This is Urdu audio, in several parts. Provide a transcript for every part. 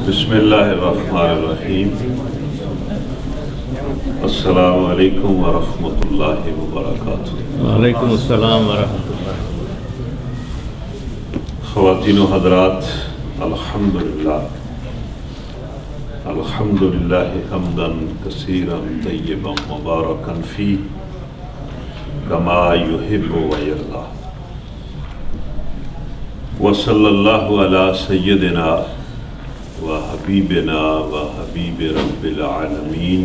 بسم اللہ الرحمن الرحیم۔ السلام علیکم ورحمۃ اللہ وبرکاتہ۔ وعلیکم السلام ورحمۃ اللہ۔ خواتین و حضرات، الحمدللہ الحمدللہ حمدا کثیرا طیبا مبارکا فیہ کما یحب ویرضی، وصلی اللہ علی سیدنا وحبیبنا وحبیب رب العالمین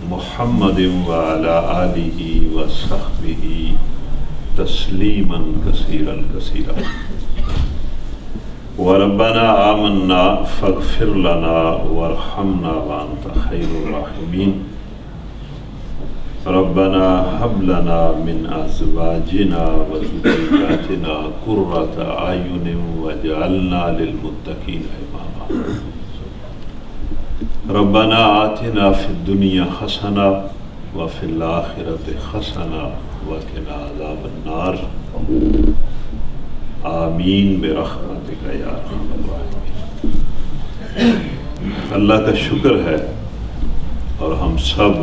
محمد وعلی آلہ وصحبہ تسلیما کثیرا کثیرا۔ وربنا آمنا فاغفر لنا وارحمنا وانت خیر الراحمین۔ ربنا هب لنا من ازواجنا وذرياتنا قرة اعين واجعلنا للمتقين اماما۔ ربنا آتنا في الدنيا حسنة وفي الآخرة حسنة وقنا عذاب النار، آمین برحمتک یا ارحم الراحمین۔ اللہ کا شکر ہے اور ہم سب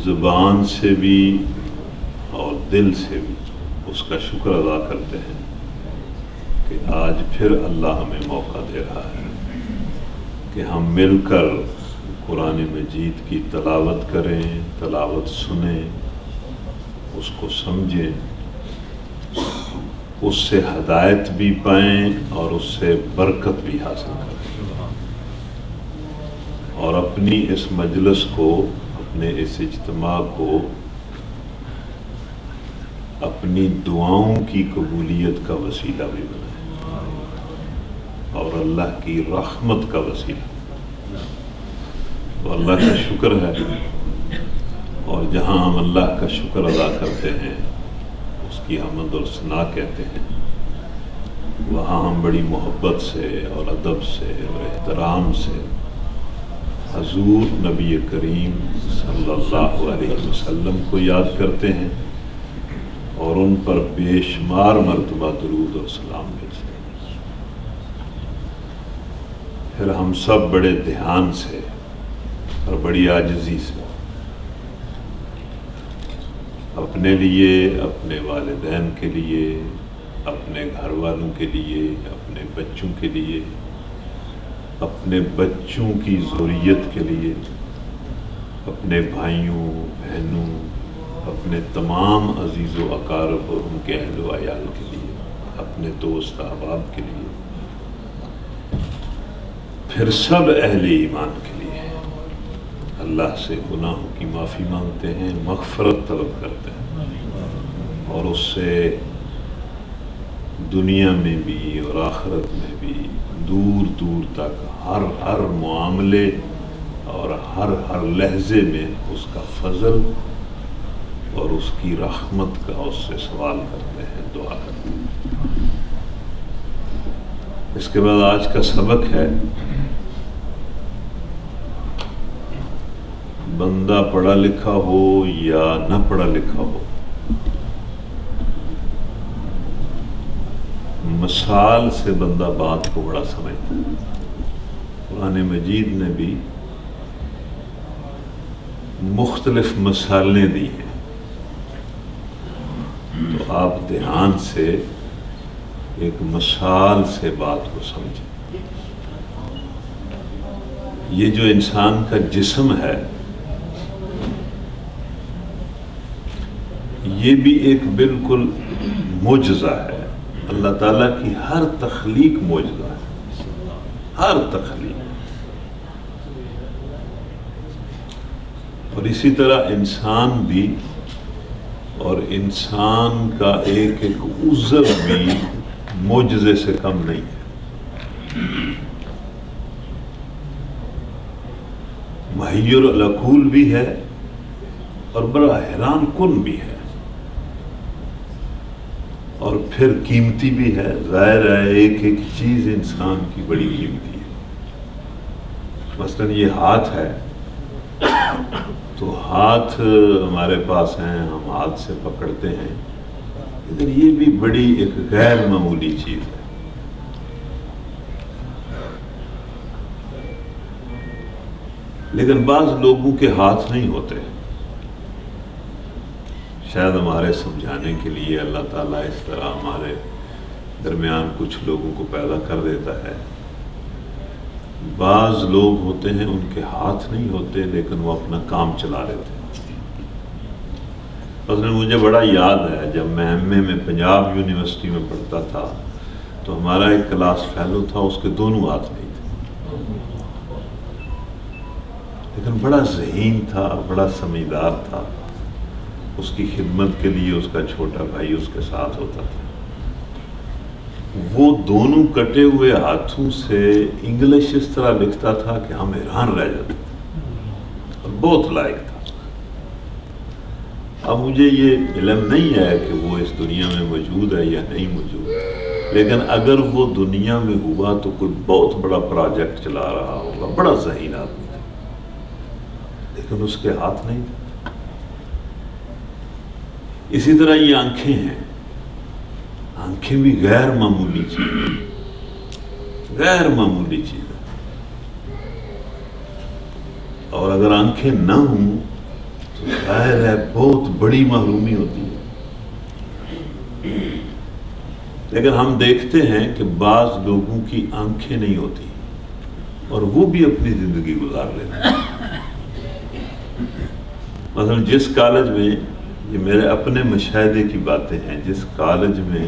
زبان سے بھی اور دل سے بھی اس کا شکر ادا کرتے ہیں کہ آج پھر اللہ ہمیں موقع دے رہا ہے کہ ہم مل کر قرآن مجید کی تلاوت کریں، تلاوت سنیں، اس کو سمجھیں، اس سے ہدایت بھی پائیں اور اس سے برکت بھی حاصل کریں، اور اپنی اس مجلس کو، اپنے اس اجتماع کو اپنی دعاؤں کی قبولیت کا وسیلہ بھی بنائیں اور اللہ کی رحمت کا وسیلہ۔ تو اللہ کا شکر ہے، اور جہاں ہم اللہ کا شکر ادا کرتے ہیں، اس کی حمد اور ثنا کہتے ہیں، وہاں ہم بڑی محبت سے اور ادب سے اور احترام سے حضور نبی کریم صلی اللہ علیہ وسلم کو یاد کرتے ہیں اور ان پر بے شمار مرتبہ درود اور سلام بھیجتے ہیں۔ پھر ہم سب بڑے دھیان سے اور بڑی عاجزی سے اپنے لیے، اپنے والدین کے لیے، اپنے گھر والوں کے لیے، اپنے بچوں کے لیے، اپنے بچوں کی ذریت کے لیے، اپنے بھائیوں بہنوں، اپنے تمام عزیز و اقارب اور ان کے اہل و عیال کے لیے، اپنے دوست احباب کے لیے، پھر سب اہل ایمان کے لیے اللہ سے گناہوں کی معافی مانگتے ہیں، مغفرت طلب کرتے ہیں، اور اس سے دنیا میں بھی اور آخرت میں بھی دور دور تک ہر معاملے اور ہر لحظے میں اس کا فضل اور اس کی رحمت کا اس سے سوال کرتے ہیں، دعا کرتے ہیں۔ اس کے بعد آج کا سبق ہے، بندہ پڑھا لکھا ہو یا نہ پڑھا لکھا ہو، مثال سے بندہ بات کو بڑا سمجھتا ہے۔ قرآن مجید نے بھی مختلف مثالیں دی ہیں، تو آپ دھیان سے ایک مثال سے بات کو سمجھیں۔ یہ جو انسان کا جسم ہے، یہ بھی ایک بالکل معجزہ ہے۔ اللہ تعالیٰ کی ہر تخلیق معجزہ ہے، ہر تخلیق۔ اور اسی طرح انسان بھی، اور انسان کا ایک ایک عضو بھی معجزے سے کم نہیں ہے، مہیر العقول بھی ہے اور بڑا حیران کن بھی ہے، اور پھر قیمتی بھی ہے۔ ظاہر ہے ایک ایک چیز انسان کی بڑی قیمتی ہے۔ مثلاً یہ ہاتھ ہے، تو ہاتھ ہمارے پاس ہیں، ہم ہاتھ سے پکڑتے ہیں، لیکن یہ بھی بڑی ایک غیر معمولی چیز ہے۔ لیکن بعض لوگوں کے ہاتھ نہیں ہوتے. شاید ہمارے سمجھانے کے لیے اللہ تعالیٰ اس طرح ہمارے درمیان کچھ لوگوں کو پیدا کر دیتا ہے. بعض لوگ ہوتے ہیں ان کے ہاتھ نہیں ہوتے لیکن وہ اپنا کام چلا لیتے ہیں. مثلا مجھے بڑا یاد ہے جب میں ایم اے میں پنجاب یونیورسٹی میں پڑھتا تھا تو ہمارا ایک کلاس فیلو تھا، اس کے دونوں ہاتھ نہیں تھے لیکن بڑا ذہین تھا، بڑا سمجھدار تھا. اس کی خدمت کے لیے اس کا چھوٹا بھائی اس کے ساتھ ہوتا تھا. وہ دونوں کٹے ہوئے ہاتھوں سے انگلش اس طرح لکھتا تھا کہ ہم حیران رہ جاتے تھے اور بہت لائق تھا. اب مجھے یہ علم نہیں ہے کہ وہ اس دنیا میں موجود ہے یا نہیں موجود، لیکن اگر وہ دنیا میں ہوا تو کوئی بہت بڑا پروجیکٹ چلا رہا ہوگا. بڑا ذہین آدمی تھا لیکن اس کے ہاتھ نہیں تھے. اسی طرح یہ آنکھیں ہیں. آنکھیں بھی غیر معمولی چیز ہے، غیر معمولی چیز ہے. اور اگر آنکھیں نہ ہوں تو ظاہر ہے بہت بڑی محرومی ہوتی ہے. لیکن ہم دیکھتے ہیں کہ بعض لوگوں کی آنکھیں نہیں ہوتی اور وہ بھی اپنی زندگی گزار لیتے ہیں. مثلا جس کالج میں، یہ میرے اپنے مشاہدے کی باتیں ہیں، جس کالج میں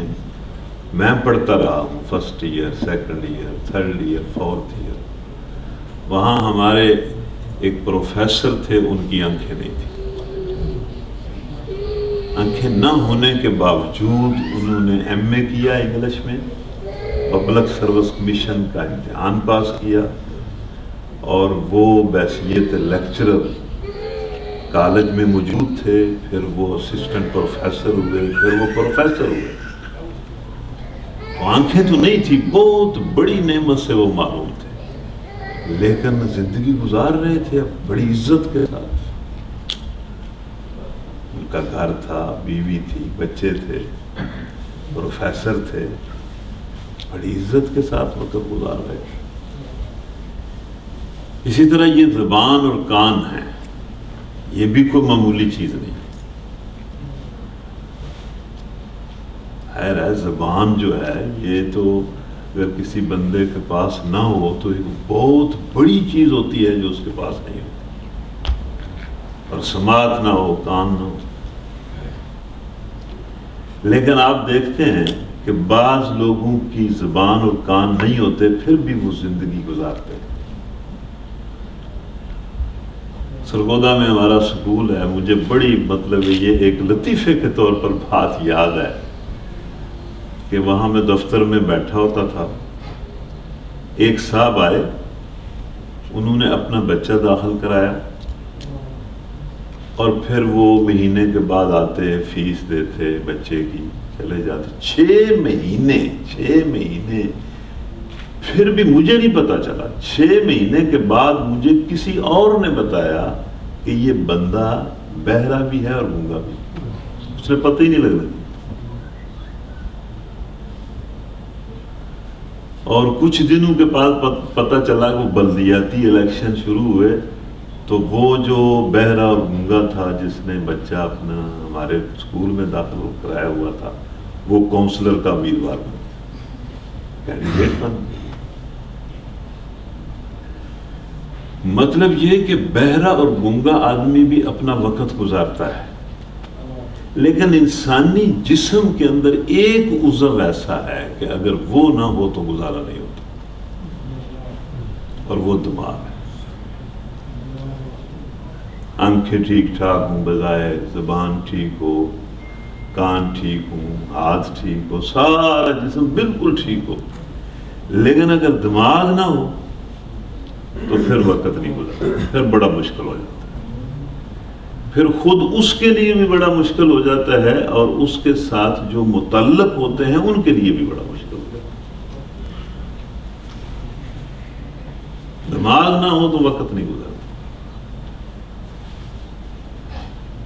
میں پڑھتا رہا ہوں، first year, second year, third year, fourth year, وہاں ہمارے ایک پروفیسر تھے، ان کی آنکھیں نہیں تھیں. آنکھیں نہ ہونے کے باوجود انہوں نے ایم اے کیا انگلش میں، پبلک سروس کمیشن کا امتحان پاس کیا اور وہ بحیثیت لیکچرر کالج میں موجود تھے. پھر وہ اسسٹنٹ پروفیسر ہوئے، پھر وہ پروفیسر ہوئے. تو آنکھیں تو نہیں تھی، بہت بڑی نعمت سے وہ محروم تھے، لیکن زندگی گزار رہے تھے بڑی عزت کے ساتھ. ان کا گھر تھا، بیوی تھی، بچے تھے، پروفیسر تھے، بڑی عزت کے ساتھ وقت گزار رہے تھے. اسی طرح یہ زبان اور کان ہیں، یہ بھی کوئی معمولی چیز نہیں. خیر ہے، زبان جو ہے یہ تو اگر کسی بندے کے پاس نہ ہو تو ایک بہت بڑی چیز ہوتی ہے جو اس کے پاس نہیں ہوتی. اور سماعت نہ ہو، کان نہ ہو. لیکن آپ دیکھتے ہیں کہ بعض لوگوں کی زبان اور کان نہیں ہوتے پھر بھی وہ زندگی گزارتے ہیں. سرگودا میں ہمارا سکول ہے، مجھے بڑی یہ ایک لطیفے کے طور پر بات یاد ہے کہ وہاں میں دفتر میں بیٹھا ہوتا تھا. ایک صاحب آئے، انہوں نے اپنا بچہ داخل کرایا اور پھر وہ مہینے کے بعد آتے، فیس دیتے بچے کی، چلے جاتے. 6 مہینے پھر بھی مجھے نہیں پتا چلا. 6 مہینے کے بعد مجھے کسی اور نے بتایا کہ یہ بندہ بہرا بھی ہے اور گونگا بھی. اس نے پتہ ہی نہیں لگا. اور کچھ دنوں کے بعد پتہ چلا کہ وہ بلدیاتی الیکشن شروع ہوئے تو وہ جو بہرا اور گونگا تھا جس نے بچہ اپنا ہمارے اسکول میں داخل کرایا ہوا تھا، وہ کونسلر کا امیدوار بنا، کینڈیڈیٹ بنا. مطلب یہ کہ بہرا اور گونگا آدمی بھی اپنا وقت گزارتا ہے، لیکن انسانی جسم کے اندر ایک عضو ایسا ہے کہ اگر وہ نہ ہو تو گزارا نہیں ہوتا، اور وہ دماغ ہے. آنکھیں ٹھیک ٹھاک ہوں بظاہر، زبان ٹھیک ہو، کان ٹھیک ہوں، ہاتھ ٹھیک ہو، سارا جسم بالکل ٹھیک ہو، لیکن اگر دماغ نہ ہو تو پھر وقت نہیں گزرتا، پھر بڑا مشکل ہو جاتا ہے. پھر خود اس کے لیے بھی بڑا مشکل ہو جاتا ہے اور اس کے ساتھ جو متعلق ہوتے ہیں ان کے لیے بھی بڑا مشکل ہو جاتا ہے. دماغ نہ ہو تو وقت نہیں گزرتا.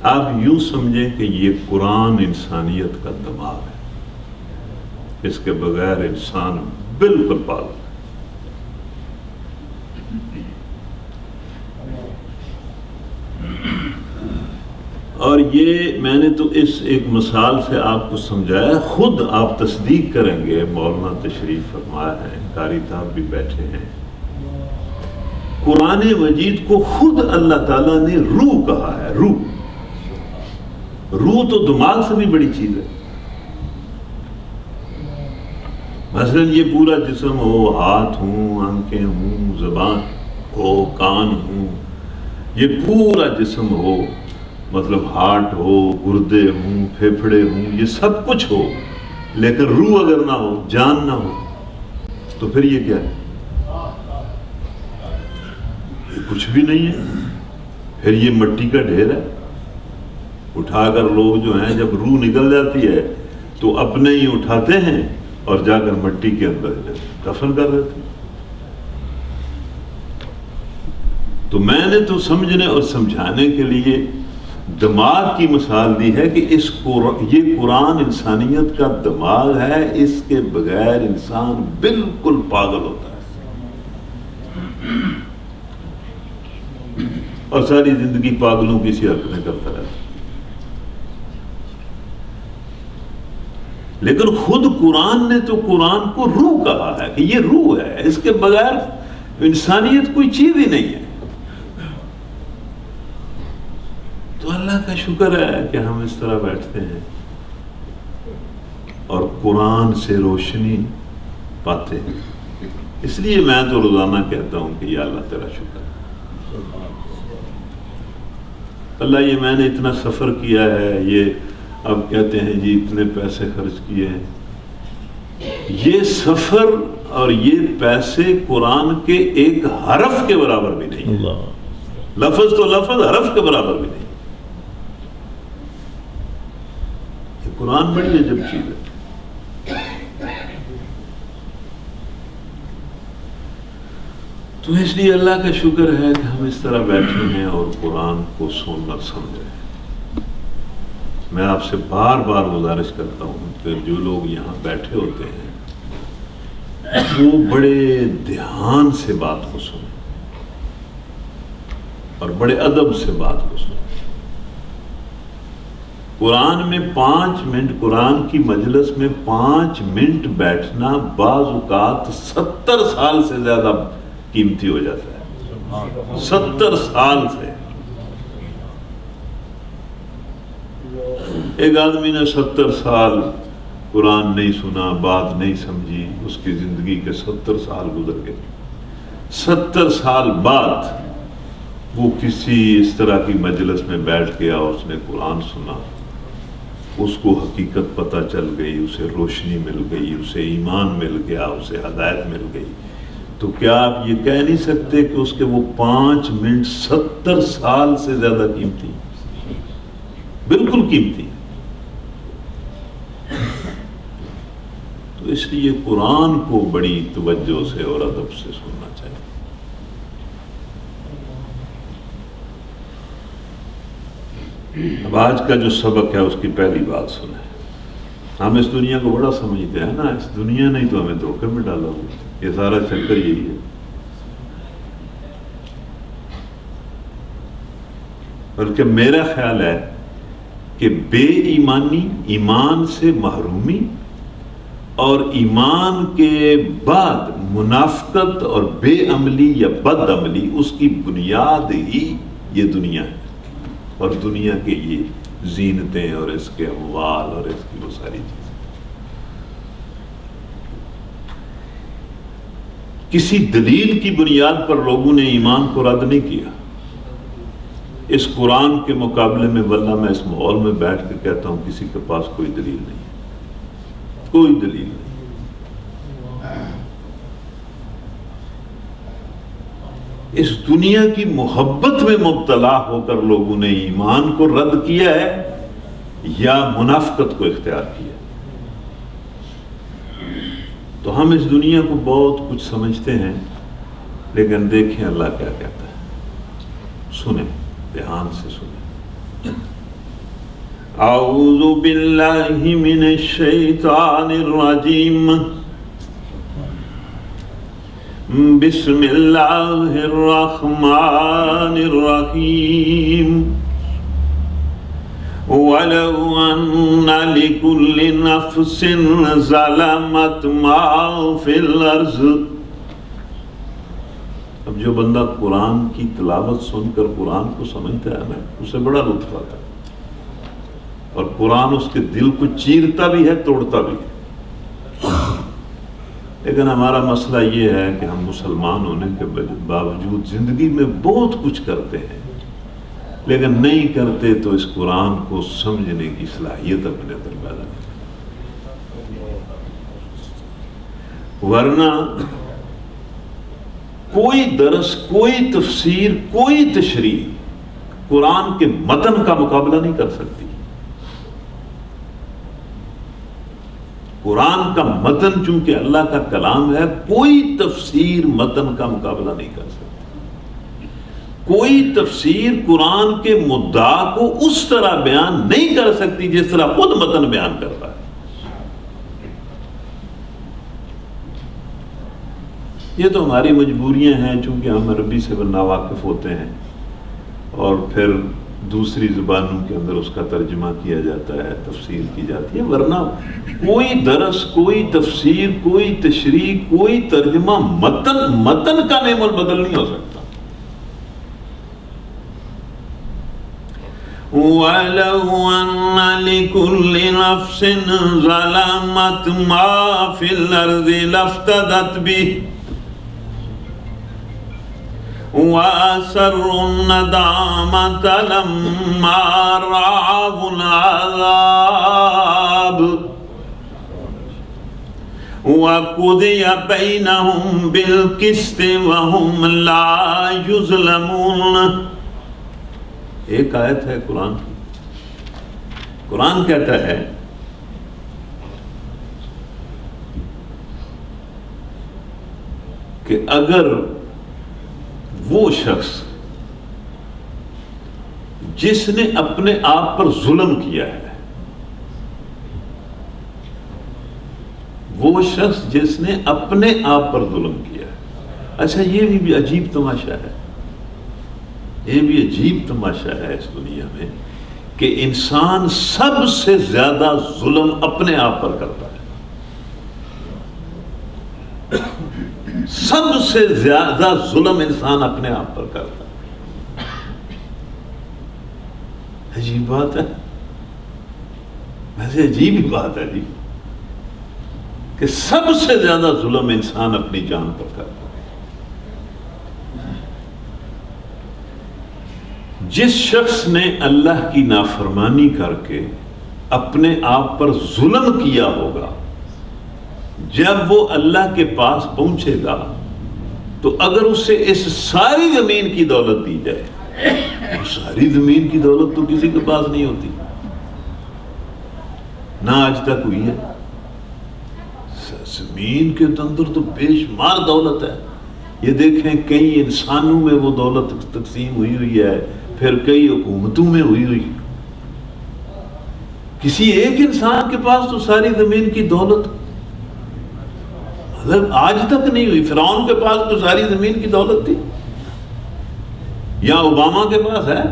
آپ یوں سمجھیں کہ یہ قرآن انسانیت کا دماغ ہے، اس کے بغیر انسان بالکل پاگل ہے. اور یہ میں نے تو اس ایک مثال سے آپ کو سمجھایا، خود آپ تصدیق کریں گے، مولانا تشریف فرما ہے، قاری صاحب بھی بیٹھے ہیں، قرآن مجید کو خود اللہ تعالیٰ نے روح کہا ہے۔ روح تو دماغ سے بھی بڑی چیز ہے۔ مثلا یہ پورا جسم ہو، ہاتھ ہوں، آنکھیں ہوں، زبان ہو، کان ہوں، یہ پورا جسم ہو، مطلب ہارٹ ہو، گردے ہوں، پھیپھڑے ہوں، یہ سب کچھ ہو، لیکن روح اگر نہ ہو، جان نہ ہو، تو پھر یہ کیا ہے؟ یہ کچھ بھی نہیں ہے، پھر یہ مٹی کا ڈھیر ہے۔ اٹھا کر لوگ جو ہیں جب روح نکل جاتی ہے تو اپنے ہی اٹھاتے ہیں اور جا کر مٹی کے اندر دفن کر دیتے ہیں۔ تو میں نے تو سمجھنے اور سمجھانے کے لیے دماغ کی مثال دی ہے کہ یہ قرآن انسانیت کا دماغ ہے، اس کے بغیر انسان بالکل پاگل ہوتا ہے اور ساری زندگی پاگلوں کی سی حرکتیں کرتا رہتا ہے۔ لیکن خود قرآن نے تو قرآن کو روح کہا ہے کہ یہ روح ہے، اس کے بغیر انسانیت کوئی چیز ہی نہیں ہے۔ تو اللہ کا شکر ہے کہ ہم اس طرح بیٹھتے ہیں اور قرآن سے روشنی پاتے ہیں۔ اس لیے میں تو روزانہ کہتا ہوں کہ یا اللہ تیرا شکر ہے، اللہ یہ میں نے اتنا سفر کیا ہے، یہ اب کہتے ہیں جی اتنے پیسے خرچ کیے ہیں، یہ سفر اور یہ پیسے قرآن کے ایک حرف کے برابر بھی نہیں، لفظ تو لفظ، حرف کے برابر بھی نہیں۔ یہ قرآن بڑی عجب چیز ہے۔ تو اس لیے اللہ کا شکر ہے کہ ہم اس طرح بیٹھے ہیں اور قرآن کو سننا سمجھ رہے ہیں۔ میں آپ سے بار بار گزارش کرتا ہوں کہ جو لوگ یہاں بیٹھے ہوتے ہیں وہ بڑے دھیان سے بات کو سنیں اور بڑے ادب سے بات کو سنیں۔ قرآن میں 5 منٹ، قرآن کی مجلس میں 5 منٹ بیٹھنا بعض اوقات 70 سال سے زیادہ قیمتی ہو جاتا ہے۔ 70 سال سے ایک آدمی نے 70 سال قرآن نہیں سنا، بات نہیں سمجھی، اس کی زندگی کے 70 سال گزر گئے۔ 70 سال بعد وہ کسی اس طرح کی مجلس میں بیٹھ گیا، اس نے قرآن سنا، اس کو حقیقت پتہ چل گئی، اسے روشنی مل گئی، اسے ایمان مل گیا، اسے ہدایت مل گئی، تو کیا آپ یہ کہہ نہیں سکتے کہ اس کے وہ 5 منٹ 70 سال سے زیادہ قیمتی؟ بالکل قیمتی۔ تو اس لیے قرآن کو بڑی توجہ سے اور ادب سے سننا چاہیے۔ اب آج کا جو سبق ہے اس کی پہلی بات سنیں۔ ہم اس دنیا کو بڑا سمجھتے ہیں نا، اس دنیا نے تو ہمیں دھوکے میں ڈالا ہوا، یہ سارا چکر یہی ہے۔ بلکہ میرا خیال ہے کہ بے ایمانی، ایمان سے محرومی اور ایمان کے بعد منافقت اور بے عملی یا بد عملی، اس کی بنیاد ہی یہ دنیا ہے اور دنیا کے یہ زینتیں اور اس کے اموال اور اس کی وہ ساری چیزیں۔ کسی دلیل کی بنیاد پر لوگوں نے ایمان کو رد نہیں کیا۔ اس قرآن کے مقابلے میں واللہ میں اس ماحول میں بیٹھ کے کہتا ہوں کسی کے پاس کوئی دلیل نہیں ہے، کوئی دلیل نہیں۔ اس دنیا کی محبت میں مبتلا ہو کر لوگوں نے ایمان کو رد کیا ہے یا منافقت کو اختیار کیا۔ تو ہم اس دنیا کو بہت کچھ سمجھتے ہیں، لیکن دیکھیں اللہ کیا کہتا ہے، سنیں، دھیان سے سنیں۔ اعوذ باللہ من الشیطان الرجیم، بسم اللہ الرحمن الرحیم، وَلَوْ أَنَّ لِكُلِّ نَفْسٍ ظَلَمَتْ مَا فِي الْأَرْضِ۔ اب جو بندہ قرآن کی تلاوت سن کر قرآن کو سمجھتا ہے نا، اسے بڑا لطف آتا ہے، اور قرآن اس کے دل کو چیرتا بھی ہے، توڑتا بھی ہے۔ لیکن ہمارا مسئلہ یہ ہے کہ ہم مسلمان ہونے کے باوجود زندگی میں بہت کچھ کرتے ہیں، لیکن نہیں کرتے تو اس قرآن کو سمجھنے کی صلاحیت اپنے اندر پیدا نہیں۔ ورنہ کوئی درس، کوئی تفسیر، کوئی تشریح قرآن کے متن کا مقابلہ نہیں کر سکتی۔ قرآن کا متن چونکہ اللہ کا کلام ہے، کوئی تفسیر متن کا مقابلہ نہیں کر سکتی۔ کوئی تفسیر قرآن کے مدعا کو اس طرح بیان نہیں کر سکتی جس طرح خود متن بیان کرتا ہے۔ یہ تو ہماری مجبوریاں ہیں، چونکہ ہم عربی سے ناواقف ہوتے ہیں، اور پھر دوسری زبانوں کے اندر اس کا ترجمہ کیا جاتا ہے، تفسیر کی جاتی ہے۔ ورنہ کوئی درس، کوئی تفسیر، کوئی تشریح، کوئی ترجمہ متن کا نعم البدل نہیں ہو سکتا۔ وَلَوْ أَنَّ لِكُلِّ نَفْسٍ ظَلَمَتْ مَا فِي الْأَرْضِ لَافْتَدَتْ بِهِ وَأَسَرُّوا النَّدَامَةَ لَمَّا رَأَوُا الْعَذَابَ وَقُضِيَ بَيْنَهُمْ بِالْقِسْطِ وَهُمْ لَا يُظْلَمُونَ۔ ایک آیت ہے قرآن کی، قرآن کہتا ہے کہ اگر وہ شخص جس نے اپنے آپ پر ظلم کیا ہے، وہ شخص جس نے اپنے آپ پر ظلم کیا ہے، اچھا یہ بھی عجیب تماشا ہے، یہ بھی عجیب تماشا ہے اس دنیا میں کہ انسان سب سے زیادہ ظلم اپنے آپ پر کرتا ہے۔ سب سے زیادہ ظلم انسان اپنے آپ پر کرتا ہے۔ عجیب بات ہے، ویسے عجیب ہی بات ہے جی، کہ سب سے زیادہ ظلم انسان اپنی جان پر کرتا ہے۔ جس شخص نے اللہ کی نافرمانی کر کے اپنے آپ پر ظلم کیا ہوگا، جب وہ اللہ کے پاس پہنچے گا تو اگر اسے اس ساری زمین کی دولت دی جائے، ساری زمین کی دولت تو کسی کے پاس نہیں ہوتی، نہ آج تک ہوئی ہے۔ زمین کے اندر تو بے شمار دولت ہے، یہ دیکھیں کئی انسانوں میں وہ دولت تقسیم ہوئی ہے، پھر کئی حکومتوں میں ہوئی۔ کسی ایک انسان کے پاس تو ساری زمین کی دولت مطلب آج تک نہیں ہوئی۔ فرعون کے پاس تو ساری زمین کی دولت تھی، یا اوباما کے پاس ہے،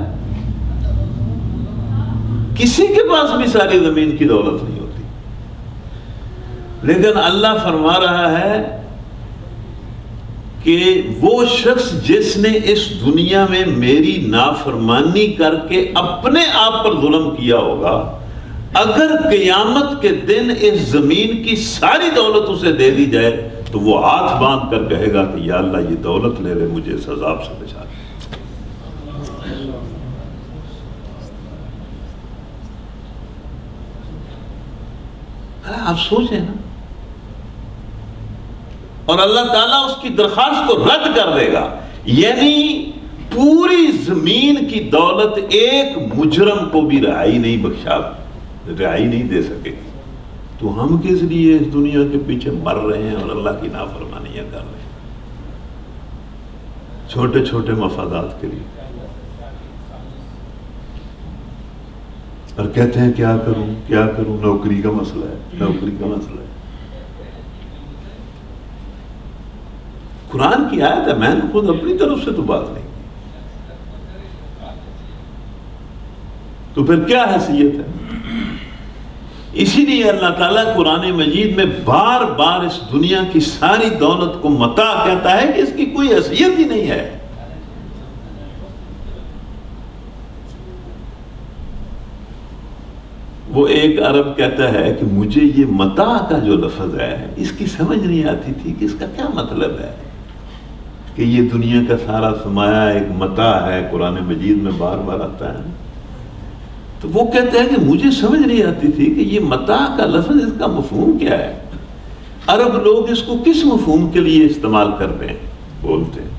کسی کے پاس بھی ساری زمین کی دولت نہیں ہوتی۔ لیکن اللہ فرما رہا ہے کہ وہ شخص جس نے اس دنیا میں میری نافرمانی کر کے اپنے آپ پر ظلم کیا ہوگا، اگر قیامت کے دن اس زمین کی ساری دولت اسے دے دی جائے تو وہ ہاتھ باندھ کر کہے گا کہ یا اللہ یہ دولت لے لے، مجھے اس عذاب سے بچا لے۔ آپ سوچیں نا، اور اللہ تعالیٰ اس کی درخواست کو رد کر دے گا، یعنی پوری زمین کی دولت ایک مجرم کو بھی رہائی نہیں دے سکے گی۔ تو ہم کس لیے اس دنیا کے پیچھے مر رہے ہیں اور اللہ کی نافرمانیاں کر رہے ہیں، چھوٹے چھوٹے مفادات کے لیے، اور کہتے ہیں کیا کروں، نوکری کا مسئلہ ہے۔ قرآن کی آیت ہے، میں نے خود اپنی طرف سے تو بات نہیں کی۔ تو پھر کیا حیثیت ہے؟ اسی لیے اللہ تعالیٰ قرآن مجید میں بار بار اس دنیا کی ساری دولت کو متاع کہتا ہے کہ اس کی کوئی حیثیت ہی نہیں ہے۔ وہ ایک عرب کہتا ہے کہ مجھے یہ متاع کا جو لفظ ہے اس کی سمجھ نہیں آتی تھی کہ اس کا کیا مطلب ہے، کہ یہ دنیا کا سارا سرمایہ ایک متاع ہے، قرآن مجید میں بار بار آتا ہے۔ تو وہ کہتا ہے کہ مجھے سمجھ نہیں آتی تھی کہ یہ متاع کا لفظ اس کا مفہوم کیا ہے، عرب لوگ اس کو کس مفہوم کے لیے استعمال کرتے ہیں، بولتے ہیں۔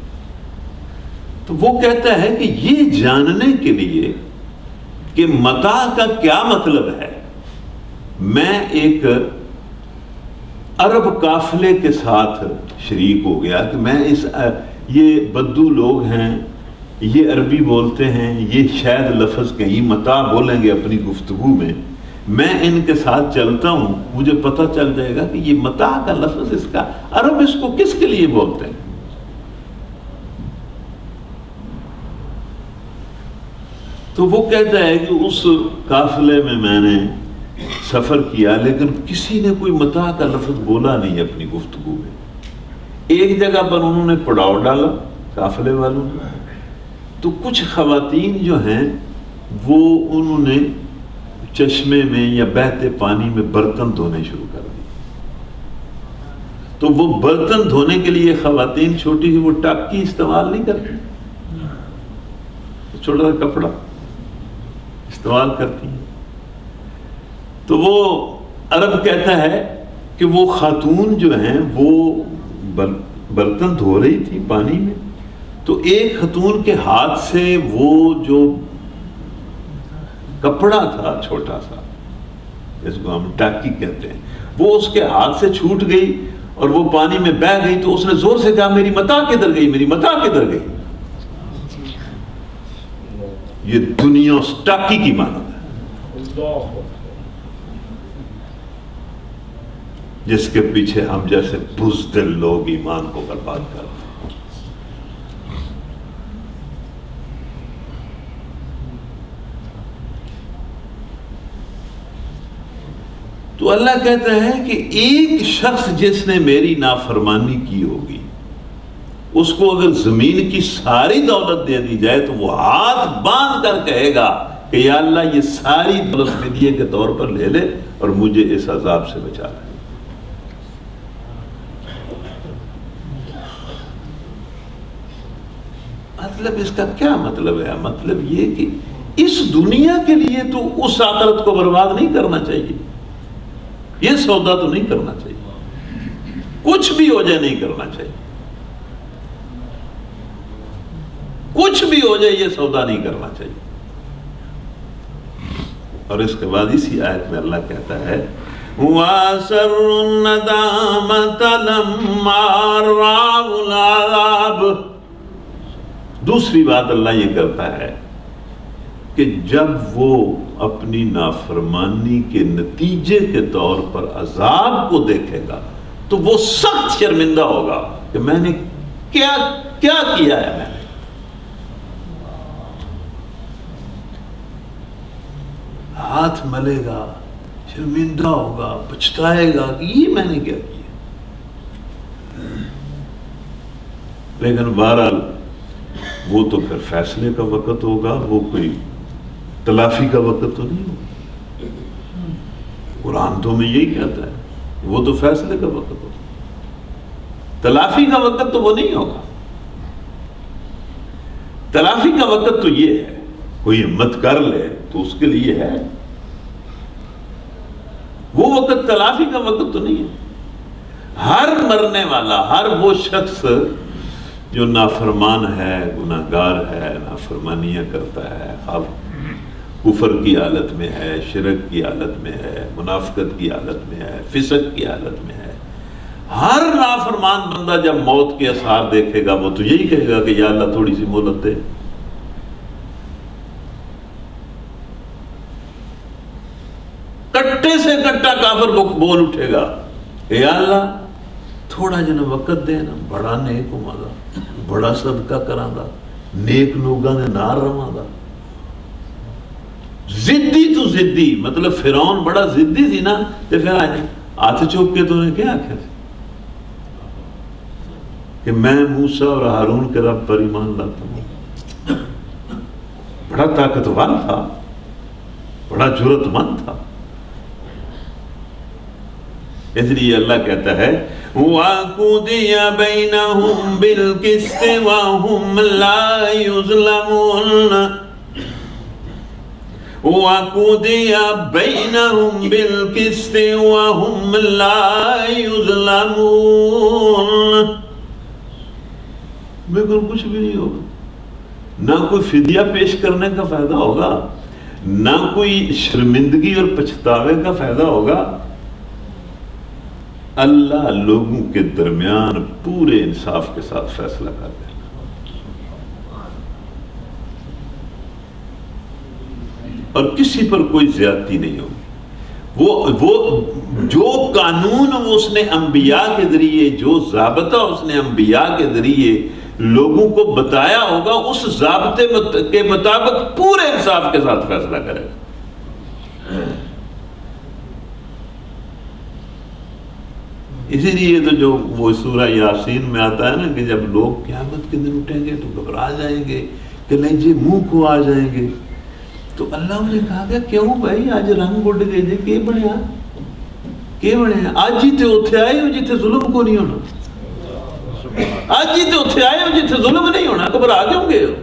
تو وہ کہتا ہے کہ یہ جاننے کے لیے کہ متاع کا کیا مطلب ہے، میں ایک عرب قافلے کے ساتھ شریک ہو گیا کہ میں یہ بدو لوگ ہیں، یہ عربی بولتے ہیں، یہ شاید لفظ کہیں متاع بولیں گے اپنی گفتگو میں ان کے ساتھ چلتا ہوں، مجھے پتہ چل جائے گا کہ یہ متاع کا لفظ اس کا عرب اس کو کس کے لیے بولتے ہیں۔ تو وہ کہتا ہے کہ اس قافلے میں نے سفر کیا لیکن کسی نے کوئی متاع کا لفظ بولا نہیں اپنی گفتگو میں۔ ایک جگہ پر انہوں نے پڑاؤ ڈالا قافلے والوں نے، تو کچھ خواتین جو ہیں وہ انہوں نے چشمے میں یا بہتے پانی میں برتن دھونے شروع کر دی۔ تو وہ برتن دھونے کے لیے خواتین چھوٹی سی وہ ٹاکی استعمال نہیں کرتی، چھوٹا سا کپڑا استعمال کرتی ہیں۔ تو وہ عرب کہتا ہے کہ وہ خاتون جو ہیں وہ برتن دھو رہی تھی پانی میں، تو ایک خاتون کے ہاتھ سے وہ جو کپڑا تھا چھوٹا سا، جس کو ہم ٹاکی کہتے ہیں، وہ اس کے ہاتھ سے چھوٹ گئی اور وہ پانی میں بہہ گئی۔ تو اس نے زور سے کہا میری متاع کدھر گئی، میری متاع کدھر گئی۔ یہ دنیا اس ٹاکی کی مانند ہے جس کے پیچھے ہم جیسے بزدل لوگ ایمان کو برباد کرتے ہیں۔ تو اللہ کہتا ہے کہ ایک شخص جس نے میری نافرمانی کی ہوگی، اس کو اگر زمین کی ساری دولت دے دی جائے تو وہ ہاتھ باندھ کر کہے گا کہ یا اللہ یہ ساری دولت فدیے کے طور پر لے لے اور مجھے اس عذاب سے بچا لے۔ مطلب اس کا کیا مطلب ہے؟ مطلب یہ کہ اس دنیا کے لیے تو اس آخرت کو برباد نہیں کرنا چاہیے، یہ سودا تو نہیں کرنا چاہیے، کچھ بھی ہو جائے نہیں کرنا چاہیے، کچھ بھی ہو جائے یہ سودا نہیں کرنا چاہیے۔ اور اس کے بعد اسی آیت میں اللہ کہتا ہے وَأَسَرُّ النَّدَامَةَ لَمَّا رَأَوُا الْعَذَابَ۔ دوسری بات اللہ یہ کرتا ہے کہ جب وہ اپنی نافرمانی کے نتیجے کے طور پر عذاب کو دیکھے گا تو وہ سخت شرمندہ ہوگا کہ میں نے کیا کیا ہے، میں نے ہاتھ ملے گا، شرمندہ ہوگا، پچھتائے گا کہ یہ میں نے کیا کیا۔ لیکن بہرحال وہ تو پھر فیصلے کا وقت ہوگا، وہ کوئی تلافی کا وقت تو نہیں ہوگا۔ قرآن تو میں یہی کہتا ہے وہ تو فیصلے کا وقت ہوگا، تلافی کا وقت تو وہ نہیں ہوگا۔ تلافی کا وقت تو یہ ہے کوئی ہمت کر لے تو اس کے لیے ہے، وہ وقت تلافی کا وقت تو نہیں ہے۔ ہر مرنے والا، ہر وہ شخص جو نافرمان ہے، گناہگار ہے، نافرمانیاں کرتا ہے، اب کفر کی حالت میں ہے، شرک کی حالت میں ہے، منافقت کی حالت میں ہے، فسق کی حالت میں ہے، ہر نافرمان بندہ جب موت کے آثار دیکھے گا وہ تو یہی کہے گا کہ یا اللہ تھوڑی سی مہلت دے۔ کٹے سے کٹا کافر بول اٹھے گا کہ یا اللہ تھوڑا جنا وقت دے نا، بڑا نیک ہوا دا، بڑا صدقہ کراں دا، نیک لوگاں دے نال رواں دا۔ ضدی تو ضدی مطلب فرعون بڑا ضدی سی نا، تو پھر آج ہاتھ چوک کے تو نے کیا آخیا کہ میں موسیٰ اور ہارون کے رب پر ایمان لاتا ہوں. بڑا طاقتور تھا، بڑا جرأت مند تھا. اس لیے اللہ کہتا ہے وَقُضِيَ بَيْنَهُمْ بِالْقِسْطِ وَهُمْ لَا يُظْلَمُونَ وَقُضِيَ بَيْنَهُمْ بِالْقِسْطِ وَهُمْ لَا يُظْلَمُونَ. بالکل کچھ بھی نہیں ہوگا، نہ کوئی فدیہ پیش کرنے کا فائدہ ہوگا، نہ کوئی شرمندگی اور پچھتاوے کا فائدہ ہوگا. اللہ لوگوں کے درمیان پورے انصاف کے ساتھ فیصلہ کر دے گا. اور کسی پر کوئی زیادتی نہیں ہوگی. وہ جو قانون اس نے انبیاء کے ذریعے، جو ضابطہ اس نے انبیاء کے ذریعے لوگوں کو بتایا ہوگا، اس ضابطے کے مطابق پورے انصاف کے ساتھ فیصلہ کرے گا. اسی لیے تو جو وہ سورہ یاسین میں آتا ہے نا کہ جب لوگ قیامت کے دن اٹھیں گے تو گھبرا جائیں گے کہ نہیں جی منہ کو آ جائیں گے. تو اللہ نے کہا کہ کیوں بھائی آج رنگ اڑ گئے جی کہ بڑے ہیں آج جیتے اتھے آئے ہو جیتے ظلم کو نہیں ہونا، آج جیتے اتھے آئے ہو جیتے ظلم نہیں ہونا، گھبرا کیوں گے ہو.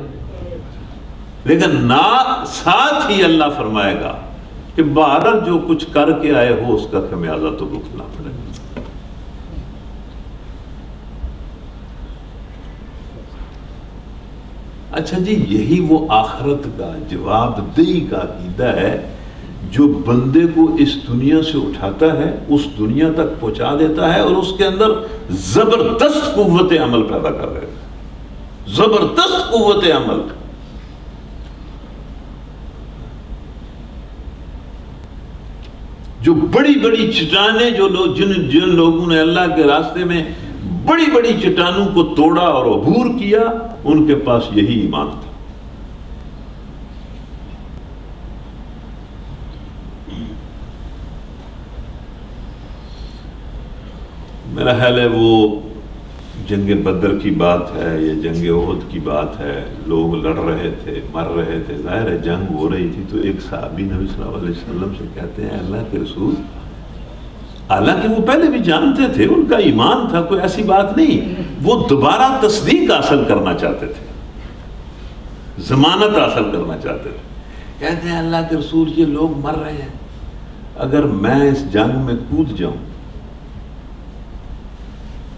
لیکن نہ ساتھ ہی اللہ فرمائے گا کہ بہرحال جو کچھ کر کے آئے ہو اس کا خمیازہ تو بھگتنا پڑے گا. اچھا جی، یہی وہ آخرت کا جواب دہی کا عقیدہ ہے جو بندے کو اس دنیا سے اٹھاتا ہے، اس دنیا تک پہنچا دیتا ہے اور اس کے اندر زبردست قوت عمل پیدا کر دیتا ہے. زبردست قوت عمل. جو بڑی بڑی چٹانیں جن لوگوں نے اللہ کے راستے میں بڑی بڑی چٹانوں کو توڑا اور عبور کیا، ان کے پاس یہی ایمان تھا. میرا خیال ہے وہ جنگ بدر کی بات ہے یا جنگ احد کی بات ہے، لوگ لڑ رہے تھے، مر رہے تھے، ظاہر ہے جنگ ہو رہی تھی. تو ایک صحابی نبی صلی اللہ علیہ وسلم سے کہتے ہیں اللہ کے رسول، حالانکہ وہ پہلے بھی جانتے تھے، ان کا ایمان تھا، کوئی ایسی بات نہیں، وہ دوبارہ تصدیق حاصل کرنا چاہتے تھے، ضمانت حاصل کرنا چاہتے تھے. کہتے ہیں اللہ کے رسول یہ لوگ مر رہے ہیں، اگر میں اس جنگ میں کود جاؤں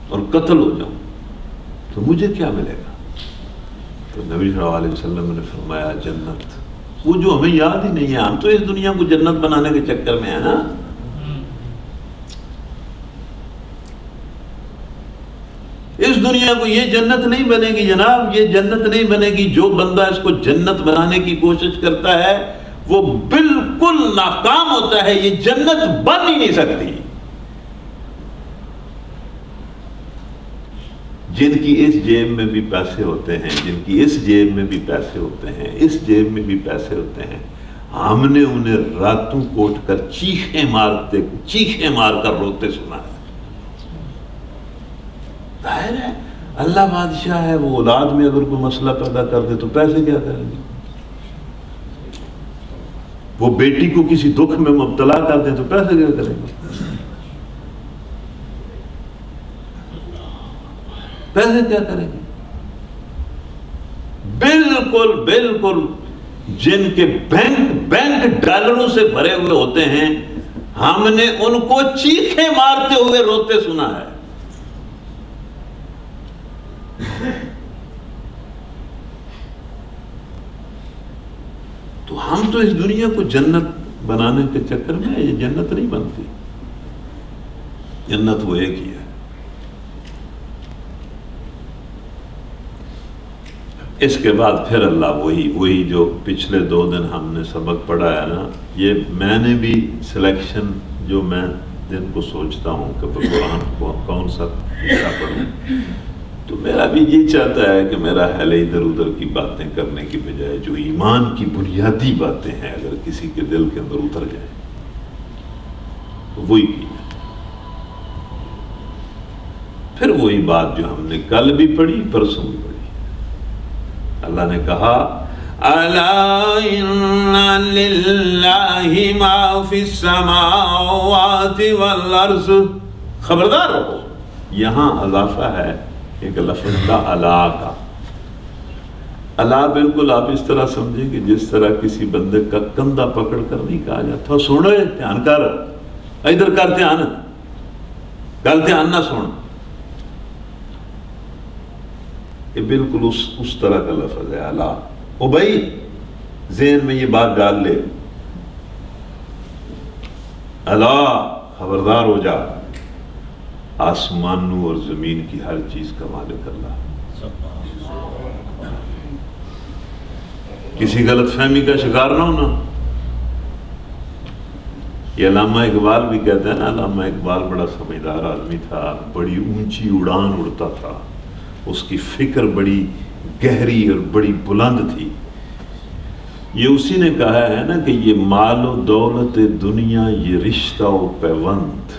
اور قتل ہو جاؤں تو مجھے کیا ملے گا؟ تو نبی صلی اللہ علیہ وسلم نے فرمایا جنت. وہ جو ہمیں یاد ہی نہیں ہے، ہم تو اس دنیا کو جنت بنانے کے چکر میں ہیں نا. اس دنیا کو یہ جنت نہیں بنے گی جناب، یہ جنت نہیں بنے گی. جو بندہ اس کو جنت بنانے کی کوشش کرتا ہے وہ بالکل ناکام ہوتا ہے. یہ جنت بن ہی نہیں سکتی. جن کی اس جیب میں بھی پیسے ہوتے ہیں، جن کی اس جیب میں بھی پیسے ہوتے ہیں، اس جیب میں بھی پیسے ہوتے ہیں، ہم نے انہیں راتوں کو اٹھ کر چیخیں مار کر روتے سنا ہے. ظاہر ہے اللہ بادشاہ ہے، وہ اولاد میں اگر کوئی مسئلہ پیدا کر دے تو پیسے کیا کریں گے؟ وہ بیٹی کو کسی دکھ میں مبتلا کر دیں تو پیسے کیا کریں گے؟ پیسے کیا کریں گے؟ بالکل جن کے بینک ڈالروں سے بھرے ہوئے ہوتے ہیں، ہم نے ان کو چیخیں مارتے ہوئے روتے سنا ہے. تو ہم تو اس دنیا کو جنت بنانے کے چکر میں، یہ جنت نہیں بنتی. جنت وہ ایک ہی ہے. اس کے بعد پھر اللہ وہی جو پچھلے 2 دن ہم نے سبق پڑھا ہے نا، یہ میں نے بھی سلیکشن جو میں دن کو سوچتا ہوں کہ قرآن کو کون سا حصہ پڑھوں، تو میرا بھی یہ چاہتا ہے کہ میرا اہل ادھر ادھر کی باتیں کرنے کی بجائے جو ایمان کی بنیادی باتیں ہیں اگر کسی کے دل کے اندر اتر جائیں تو وہی کی جائے. پھر وہی بات جو ہم نے کل بھی پڑھی پرسوں بھی پڑھی. اللہ نے کہا الا ان للہ ما فی السماوات والارض. خبردار رہو. یہاں اضافہ ہے ایک لفظ کا الا کا. الا بالکل آپ اس طرح سمجھیں کہ جس طرح کسی بندے کا کندھا پکڑ کر نہیں کہا جاتا سن رہے دھیان کر ادھر کر دھیان گل دھیان نہ سن. یہ بالکل اس طرح کا لفظ ہے الا. او بھائی ذہن میں یہ بات ڈال لے. الا خبردار ہو جا. آسمانوں اور زمین کی ہر چیز کا مالک اللہ. کسی غلط فہمی کا شکار نہ ہونا. یہ علامہ اقبال بھی کہتے ہیں نا. علامہ اقبال بڑا سمجھدار آدمی تھا. بڑی اونچی اڑان اڑتا تھا. اس کی فکر بڑی گہری اور بڑی بلند تھی. یہ اسی نے کہا ہے نا کہ یہ مال و دولت دنیا یہ رشتہ و پیوند.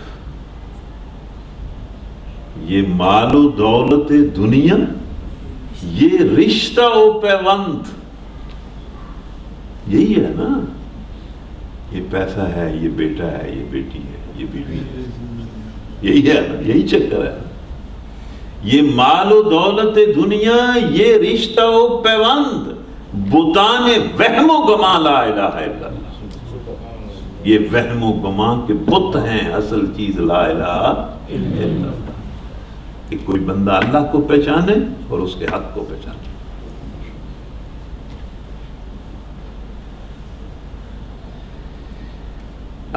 یہ مال و دولت دنیا یہ رشتہ و پیوند. یہی ہے نا. یہ پیسہ ہے, یہ بیٹا ہے, یہ بیٹی ہے, یہ بیوی ہے. یہی ہے نا, یہی چکر ہے. یہ مال و دولت دنیا یہ رشتہ و پیوند بتان وہم و گمان لا الہ الا اللہ. یہ وہم و گمان کے بت ہیں, اصل چیز لا الہ الا اللہ. کہ کوئی بندہ اللہ کو پہچانے اور اس کے حق کو پہچانے.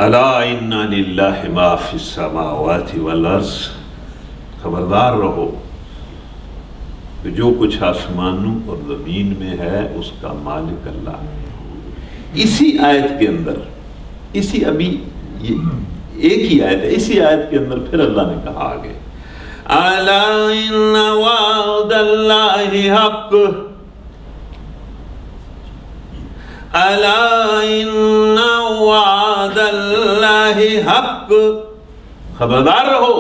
الا ان للہ ما فی السماوات والارض. خبردار رہو کہ جو کچھ آسمانوں اور زمین میں ہے اس کا مالک اللہ ہے. اسی آیت کے اندر ابھی ایک ہی آیت ہے, اسی آیت کے اندر پھر اللہ نے کہا آگے الا ان وعد اللہ حق. الا ان وعد اللہ حق. خبردار رہو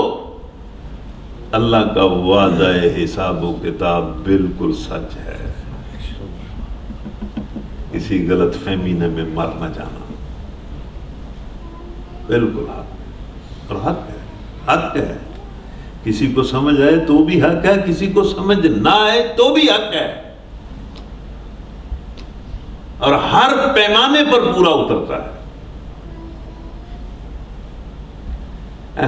اللہ کا وعدہ حساب و کتاب بالکل سچ ہے. کسی غلط فہمی میں مر نہ جانا. بالکل حق. اور حق ہے, حق ہے. کسی کو سمجھ آئے تو بھی حق ہے, کسی کو سمجھ نہ آئے تو بھی حق ہے. اور ہر پیمانے پر پورا اترتا ہے.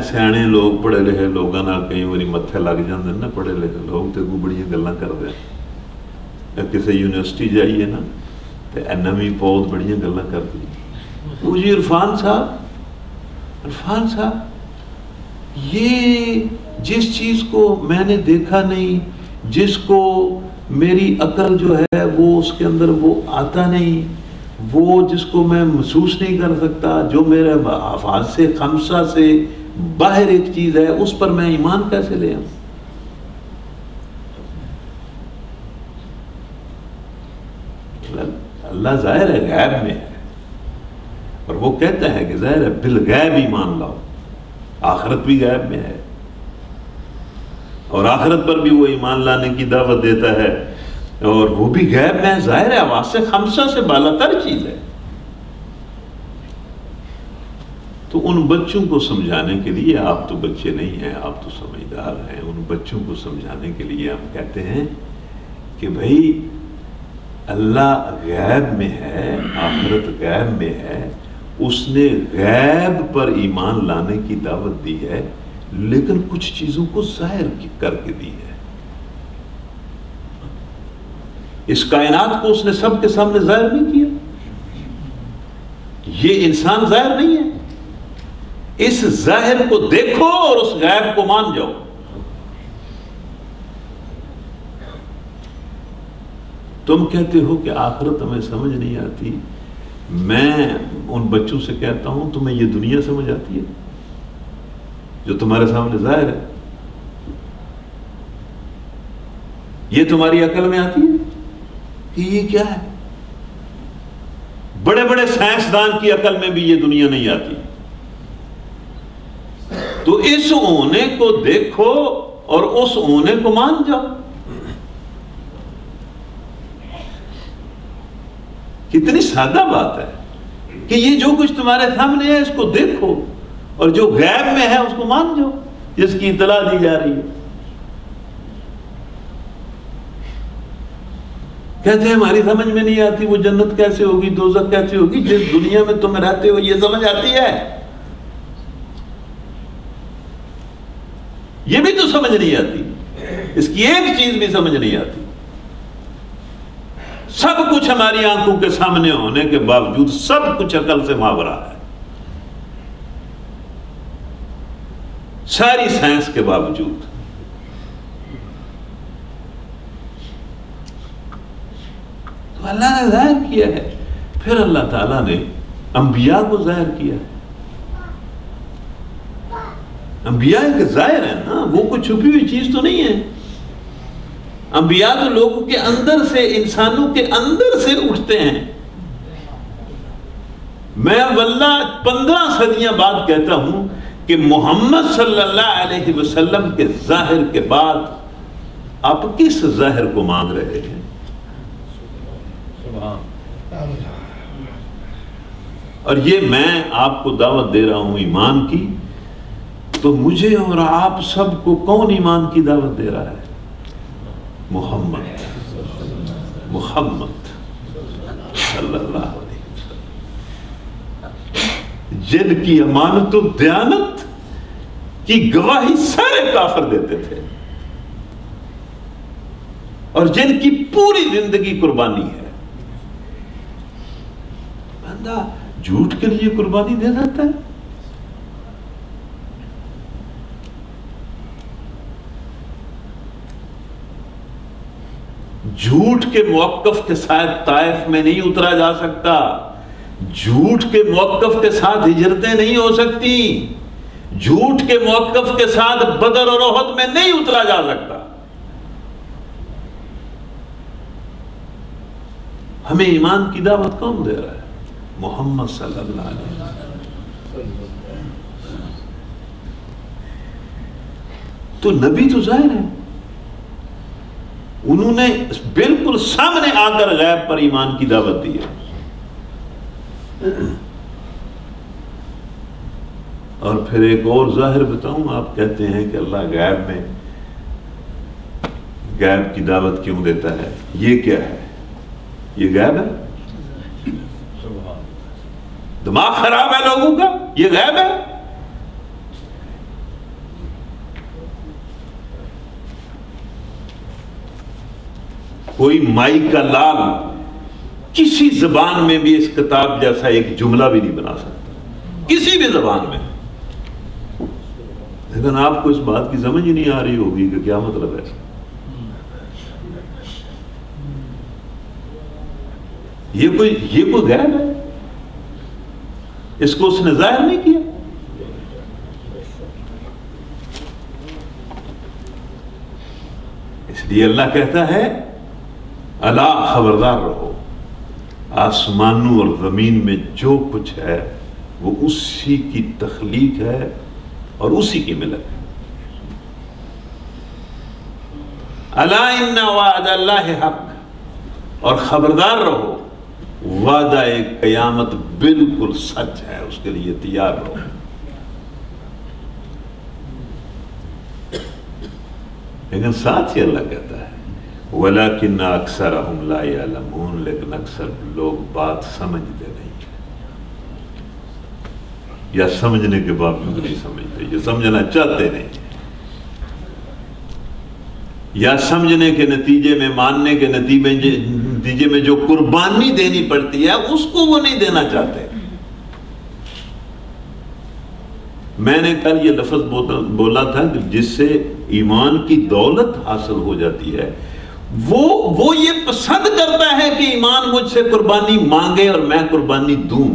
سیانے لوگ پڑھے لکھے لوگوں کئی باری متھے لگ جاندے نا. پڑھے لکھے لوگ تو بڑی گلاں کرتے ہیں. کسی یونیورسٹی جائیے نا تو نویں پود بڑی گلاں کرتی. وہ جی عرفان صاحب یہ جس چیز کو میں نے دیکھا نہیں, جس کو میری عقل جو ہے وہ اس کے اندر وہ آتا نہیں, وہ جس کو میں محسوس نہیں کر سکتا, جو میرے حواس سے خمسہ سے باہر ایک چیز ہے, اس پر میں ایمان کیسے لے آؤں؟ اللہ ظاہر ہے غیب میں ہے, اور وہ کہتا ہے کہ ظاہر ہے بالغیب ایمان لاؤ. آخرت بھی غیب میں ہے, اور آخرت پر بھی وہ ایمان لانے کی دعوت دیتا ہے, اور وہ بھی غیب میں ہے. ظاہر ہے حواس خمسہ سے بالا تر چیز ہے. تو ان بچوں کو سمجھانے کے لیے, آپ تو بچے نہیں ہیں, آپ تو سمجھدار ہیں, ان بچوں کو سمجھانے کے لیے ہم کہتے ہیں کہ بھائی اللہ غیب میں ہے, آخرت غیب میں ہے, اس نے غیب پر ایمان لانے کی دعوت دی ہے, لیکن کچھ چیزوں کو ظاہر کر کے دی ہے. اس کائنات کو اس نے سب کے سامنے ظاہر نہیں کیا. یہ انسان ظاہر نہیں ہے. اس ظاہر کو دیکھو اور اس غیب کو مان جاؤ. تم کہتے ہو کہ آخرت ہمیں سمجھ نہیں آتی. میں ان بچوں سے کہتا ہوں تمہیں یہ دنیا سمجھ آتی ہے جو تمہارے سامنے ظاہر ہے؟ یہ تمہاری عقل میں آتی ہے کہ یہ کیا ہے؟ بڑے بڑے سائنسدان کی عقل میں بھی یہ دنیا نہیں آتی. تو اس اونے کو دیکھو اور اس اونے کو مان جاؤ. کتنی سادہ بات ہے کہ یہ جو کچھ تمہارے سامنے ہے اس کو دیکھو اور جو غیب میں ہے اس کو مان جاؤ جس کی اطلاع دی جا رہی ہے. کہتے ہیں ہماری سمجھ میں نہیں آتی وہ جنت کیسے ہوگی دوزخ کیسے ہوگی. جس دنیا میں تم رہتے ہو یہ سمجھ آتی ہے؟ یہ بھی تو سمجھ نہیں آتی. اس کی ایک چیز بھی سمجھ نہیں آتی. سب کچھ ہماری آنکھوں کے سامنے ہونے کے باوجود سب کچھ عقل سے ماورا ہے. ساری سائنس کے باوجود. تو اللہ نے ظاہر کیا ہے. پھر اللہ تعالیٰ نے انبیاء کو ظاہر کیا ہے. انبیاء کے ظاہر ہیں نا, وہ کوئی چھپی ہوئی چیز تو نہیں ہے. انبیاء تو لوگوں کے اندر سے, انسانوں کے اندر سے اٹھتے ہیں. میں واللہ 15 صدیاں بعد کہتا ہوں کہ محمد صلی اللہ علیہ وسلم کے ظاہر کے بعد آپ کس ظاہر کو مانگ رہے ہیں؟ اور یہ میں آپ کو دعوت دے رہا ہوں ایمان کی, تو مجھے اور آپ سب کو کون ایمان کی دعوت دے رہا ہے؟ محمد صلی اللہ علیہ وسلم, جن کی امانت و دیانت کی گواہی سارے کافر دیتے تھے اور جن کی پوری زندگی قربانی ہے. بندہ جھوٹ کے لیے قربانی دے سکتا ہے؟ جھوٹ کے موقف کے ساتھ طائف میں نہیں اترا جا سکتا. جھوٹ کے موقف کے ساتھ ہجرتیں نہیں ہو سکتی. جھوٹ کے موقف کے ساتھ بدر اور احد میں نہیں اترا جا سکتا. ہمیں ایمان کی دعوت کون دے رہا ہے؟ محمد صلی اللہ علیہ وسلم. تو نبی تو ظاہر ہے, انہوں نے بالکل سامنے آ کر غیب پر ایمان کی دعوت دی ہے. اور پھر ایک اور ظاہر بتاؤں, آپ کہتے ہیں کہ اللہ غیب میں غیب کی دعوت کیوں دیتا ہے؟ یہ کیا ہے؟ یہ غیب ہے؟ دماغ خراب ہے لوگوں کا؟ یہ غیب ہے؟ کوئی مائی کا لال کسی زبان میں بھی اس کتاب جیسا ایک جملہ بھی نہیں بنا سکتا, کسی بھی زبان میں. لیکن آپ کو اس بات کی سمجھ ہی نہیں آ رہی ہوگی کہ کیا مطلب ہے. یہ کوئی غیب ہے؟ اس کو اس نے ظاہر نہیں کیا. اس لیے اللہ کہتا ہے الا خبردار رہو, آسمانوں اور زمین میں جو کچھ ہے وہ اسی کی تخلیق ہے اور اسی کی ملک ہے. الا ان وعد اللہ حق, اور خبردار رہو وعدہ قیامت بالکل سچ ہے, اس کے لیے تیار رہو. لیکن ساتھ ہی اللہ کہتا ہے وَلَكِنَّ أَكْثَرَهُمْ لَا يَعْلَمُونَ, لیکن اکثر لوگ بات سمجھتے نہیں یا سمجھنے کے باوجود نہیں سمجھتے, یہ سمجھنا چاہتے نہیں, یا سمجھنے کے نتیجے میں, ماننے کے نتیجے میں جو قربانی دینی پڑتی ہے اس کو وہ نہیں دینا چاہتے. میں نے کل یہ لفظ بولا تھا کہ جس سے ایمان کی دولت حاصل ہو جاتی ہے وہ یہ پسند کرتا ہے کہ ایمان مجھ سے قربانی مانگے اور میں قربانی دوں.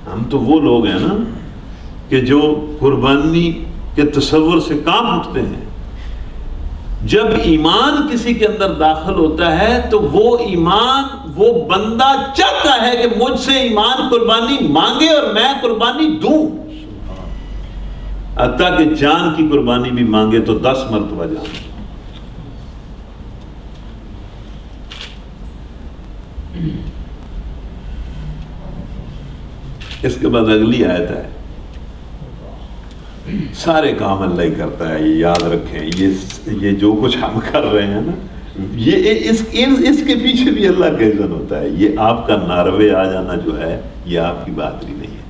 ہم تو وہ لوگ ہیں نا کہ جو قربانی کہ تصور سے کانپ اٹھتے ہیں۔ جب ایمان کسی کے اندر داخل ہوتا ہے تو وہ ایمان، وہ بندہ چاہتا ہے کہ مجھ سے ایمان قربانی مانگے اور میں قربانی دوں، حتیٰ کہ جان کی قربانی بھی مانگے تو 10 مرتبہ جان۔ اس کے بعد اگلی آیت ہے، سارے کام اللہ ہی کرتا ہے، یہ یاد رکھیں۔ یہ جو کچھ ہم کر رہے ہیں نا، یہ اس کے پیچھے بھی اللہ کا اذن ہوتا ہے۔ یہ آپ کا ناروے آ جانا جو ہے، یہ آپ کی بہادری نہیں ہے،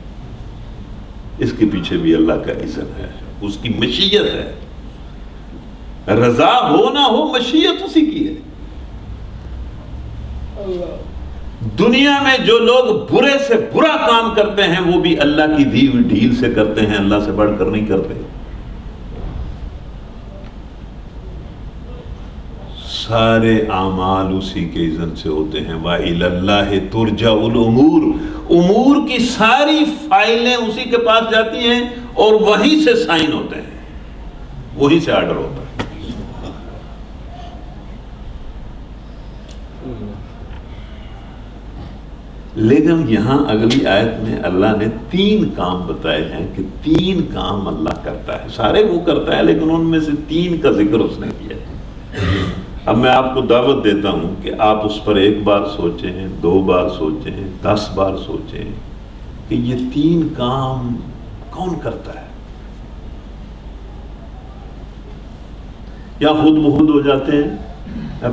اس کے پیچھے بھی اللہ کا اذن ہے، اس کی مشیت ہے۔ رضا ہو نہ ہو، مشیت اسی کی ہے۔ دنیا میں جو لوگ برے سے برا کام کرتے ہیں وہ بھی اللہ کی دی ہوئی ڈھیل سے کرتے ہیں، اللہ سے بڑھ کر نہیں کرتے۔ سارے اعمال اسی کے اذن سے ہوتے ہیں۔ وَإِلَى اللَّهِ تُرْجَعُ الْأُمُورُ، امور کی ساری فائلیں اسی کے پاس جاتی ہیں اور وہیں سے سائن ہوتے ہیں، وہیں سے آرڈر ہوتا ہے۔ لیکن یہاں اگلی آیت میں اللہ نے 3 کام بتائے ہیں کہ 3 کام اللہ کرتا ہے، سارے وہ کرتا ہے لیکن ان میں سے 3 کا ذکر اس نے کیا ہے۔ اب میں آپ کو دعوت دیتا ہوں کہ آپ اس پر 1 بار سوچیں، 2 بار سوچیں، 10 بار سوچیں کہ یہ 3 کام کون کرتا ہے، یا خود بخود ہو جاتے ہیں،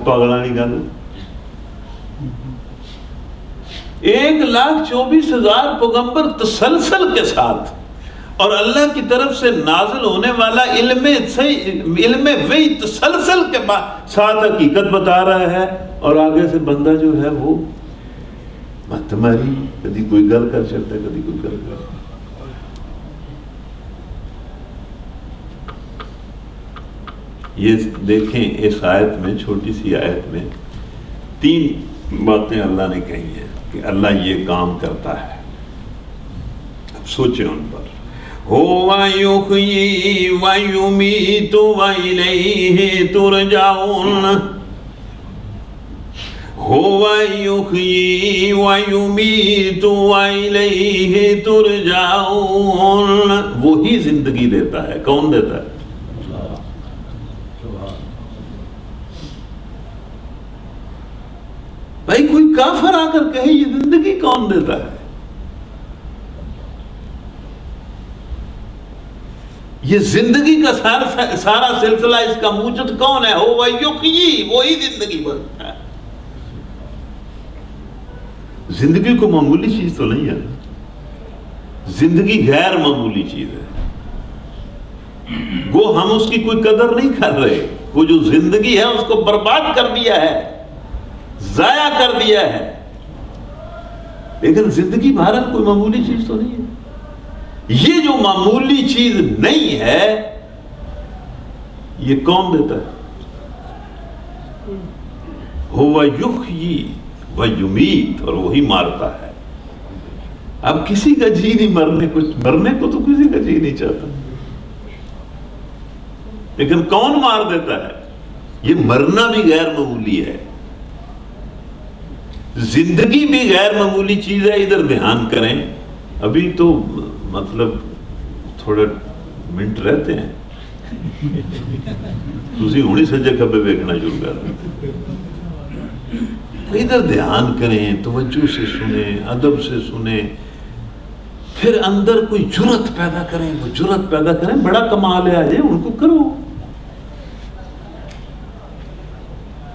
پاگلانی گل۔ 1,24,000 پیغمبر تسلسل کے ساتھ اور اللہ کی طرف سے نازل ہونے والا علم وحی تسلسل کے ساتھ حقیقت بتا رہا ہے، اور آگے سے بندہ جو ہے وہ مت ماری، کبھی کوئی گل کر چلتا ہے، کبھی کوئی گل کر۔ یہ دیکھیں اس آیت میں، چھوٹی سی آیت میں 3 باتیں اللہ نے کہی ہیں کہ اللہ یہ کام کرتا ہے۔ اب سوچیں ان پر۔ هُوَ يُحْيِي وَيُمِيتُ وَإِلَيْهِ تُرْجَعُونَ، هُوَ يُحْيِي وَيُمِيتُ وَإِلَيْهِ تُرْجَعُونَ، وہی زندگی دیتا ہے۔ کون دیتا ہے؟ بھائی کوئی کافر آ کر کہے یہ زندگی کون دیتا ہے؟ یہ زندگی کا سارا سلسلہ، اس کا موجد کون ہے؟ هو یحیی، وہی زندگی بنتا ہے۔ زندگی کو معمولی چیز تو نہیں ہے، زندگی غیر معمولی چیز ہے۔ وہ ہم اس کی کوئی قدر نہیں کر رہے، وہ جو زندگی ہے اس کو برباد کر دیا ہے، ضائع کر دیا ہے۔ لیکن زندگی بہرحال کوئی معمولی چیز تو نہیں ہے۔ یہ جو معمولی چیز نہیں ہے، یہ کون دیتا ہے؟ هو یحیی و یمیت، اور وہی مارتا ہے۔ اب کسی کا جی نہیں مرنے کو تو کسی کا جی نہیں چاہتا، لیکن کون مار دیتا ہے؟ یہ مرنا بھی غیر معمولی ہے، زندگی بھی غیر معمولی چیز ہے۔ ادھر دھیان کریں، ابھی تو مطلب تھوڑے منٹ رہتے ہیں، تسی ہونی سجے کھبے ویکھنا شروع کر دیں۔ ادھر دھیان کریں، توجہ سے سنیں، ادب سے سنیں، پھر اندر کوئی جرت پیدا کریں، وہ جرت پیدا کریں، بڑا کمال ہے آجے ان کو کرو۔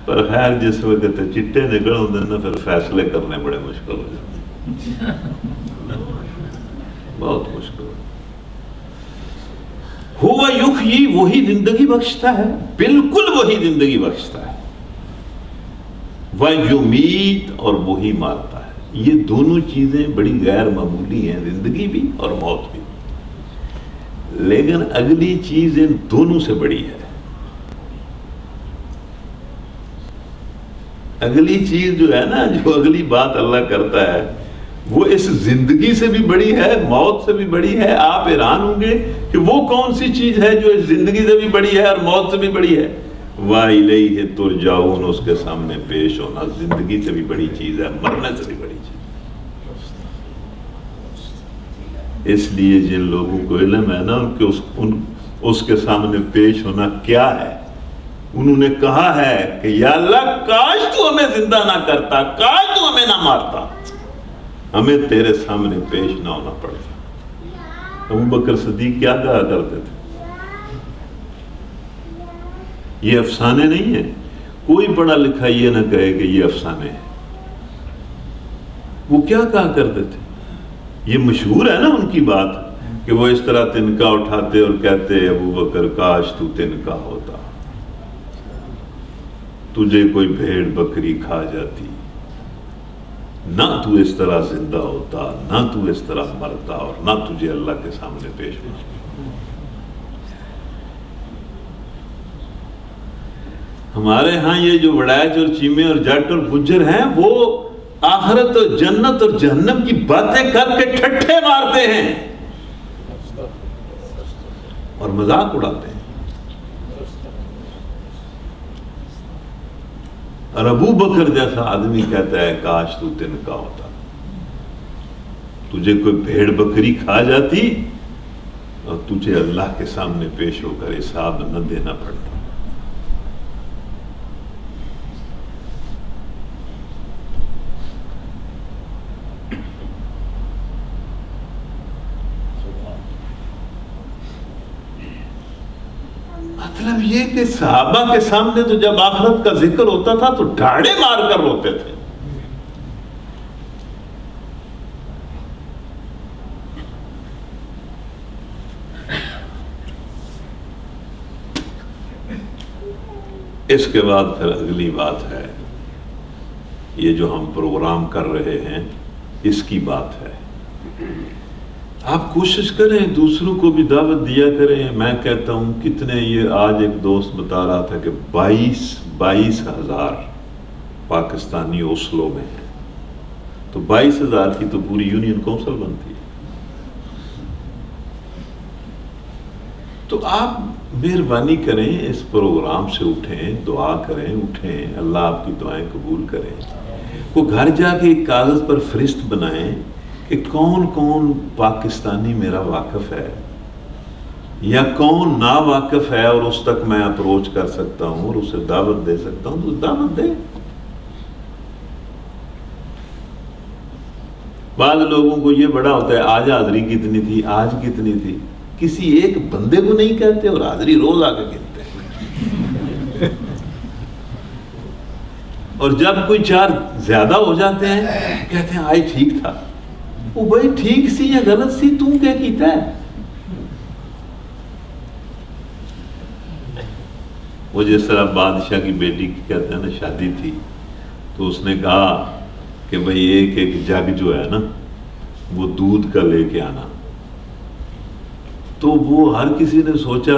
پر خیر جس وقت چٹے نکل ہوتے ہیں نا، پھر فیصلے کرنے بڑے مشکل ہو جاتے ہیں، بہت مشکل۔ ہوا یحیی، وہی زندگی بخشتا ہے، بالکل وہی زندگی بخشتا ہے۔ وَيُمِيتُ، اور وہی مارتا ہے۔ یہ دونوں چیزیں بڑی غیر معمولی ہیں، زندگی بھی اور موت بھی۔ لیکن اگلی چیز ان دونوں سے بڑی ہے۔ اگلی چیز جو ہے نا، جو اگلی بات اللہ کرتا ہے وہ اس زندگی سے بھی بڑی ہے، موت سے بھی بڑی ہے. آپ حیران ہوں گے کہ وہ کون سی چیز ہے جو اس زندگی سے بھی بڑی ہے اور موت سے بھی بڑی ہے. وَإِلَيْهِ تُرْجَعُونَ، اس کے سامنے پیش ہونا زندگی سے بھی بڑی چیز ہے، مرنے سے بھی بڑی چیز. اس لیے جن لوگوں کو علم ہے نا اس کے سامنے پیش ہونا کیا ہے، انہوں نے کہا ہے کہ یا اللہ کاش تو ہمیں زندہ نہ کرتا، کاش تو ہمیں نہ مارتا، ہمیں تیرے سامنے پیش نہ ہونا پڑتا. ابو بکر صدیق کیا کہا کرتے تھے؟ یہ افسانے نہیں ہیں. کوئی پڑھا لکھا یہ نہ کہے کہ یہ افسانے ہیں. وہ کیا کہا کرتے تھے؟ یہ مشہور ہے نا ان کی بات کہ وہ اس طرح تنکا اٹھاتے اور کہتے ابو بکر کاش تو تنکا ہوتا، تجھے کوئی بھیڑ بکری کھا جاتی، نہ تو اس طرح زندہ ہوتا، نہ تو اس طرح مرتا، اور نہ تجھے اللہ کے سامنے پیش ہوتا. ہمارے ہاں یہ جو وڑائچ اور چیمے اور جٹ اور گجر ہیں وہ آخرت اور جنت اور جہنم کی باتیں کر کے ٹھٹھے مارتے ہیں اور مذاق اڑاتے ہیں. اور ابو بکر جیسا آدمی کہتا ہے کاش تو تنکا ہوتا، تجھے کوئی بھیڑ بکری کھا جاتی اور تجھے اللہ کے سامنے پیش ہو کر حساب نہ دینا پڑتا. مطلب یہ کہ صحابہ کے سامنے تو جب آخرت کا ذکر ہوتا تھا تو ڈھاڑے مار کر روتے تھے. اس کے بعد پھر اگلی بات ہے، یہ جو ہم پروگرام کر رہے ہیں اس کی بات ہے. آپ کوشش کریں دوسروں کو بھی دعوت دیا کریں. میں کہتا ہوں کتنے، یہ آج ایک دوست بتا رہا تھا کہ 22,000 پاکستانی اوسلو میں ہیں، تو 22,000 کی تو پوری یونین کونسل بنتی ہے. تو آپ مہربانی کریں اس پروگرام سے اٹھیں، دعا کریں، اٹھیں، اللہ آپ کی دعائیں قبول کریں. وہ گھر جا کے ایک کاغذ پر فہرست بنائیں کہ کون کون پاکستانی میرا واقف ہے یا کون نا واقف ہے اور اس تک میں اپروچ کر سکتا ہوں اور اسے دعوت دے سکتا ہوں، تو دعوت دیں. بعض لوگوں کو یہ بڑا ہوتا ہے آج حاضری کتنی تھی، آج کتنی تھی. کسی ایک بندے کو نہیں کہتے اور حاضری روز آ کے گنتے ہیں. اور جب کوئی چار زیادہ ہو جاتے ہیں کہتے ہیں آج ٹھیک تھا. وہ بھائی ٹھیک سی یا غلط سی تم کیا کیتا ہے؟ وہ جس طرح بادشاہ کی بیٹی کی کہتے ہیں نا شادی تھی تو اس نے کہا کہ بھئی ایک ایک جگ جو ہے نا وہ دودھ کا لے کے آنا. تو وہ ہر کسی نے سوچا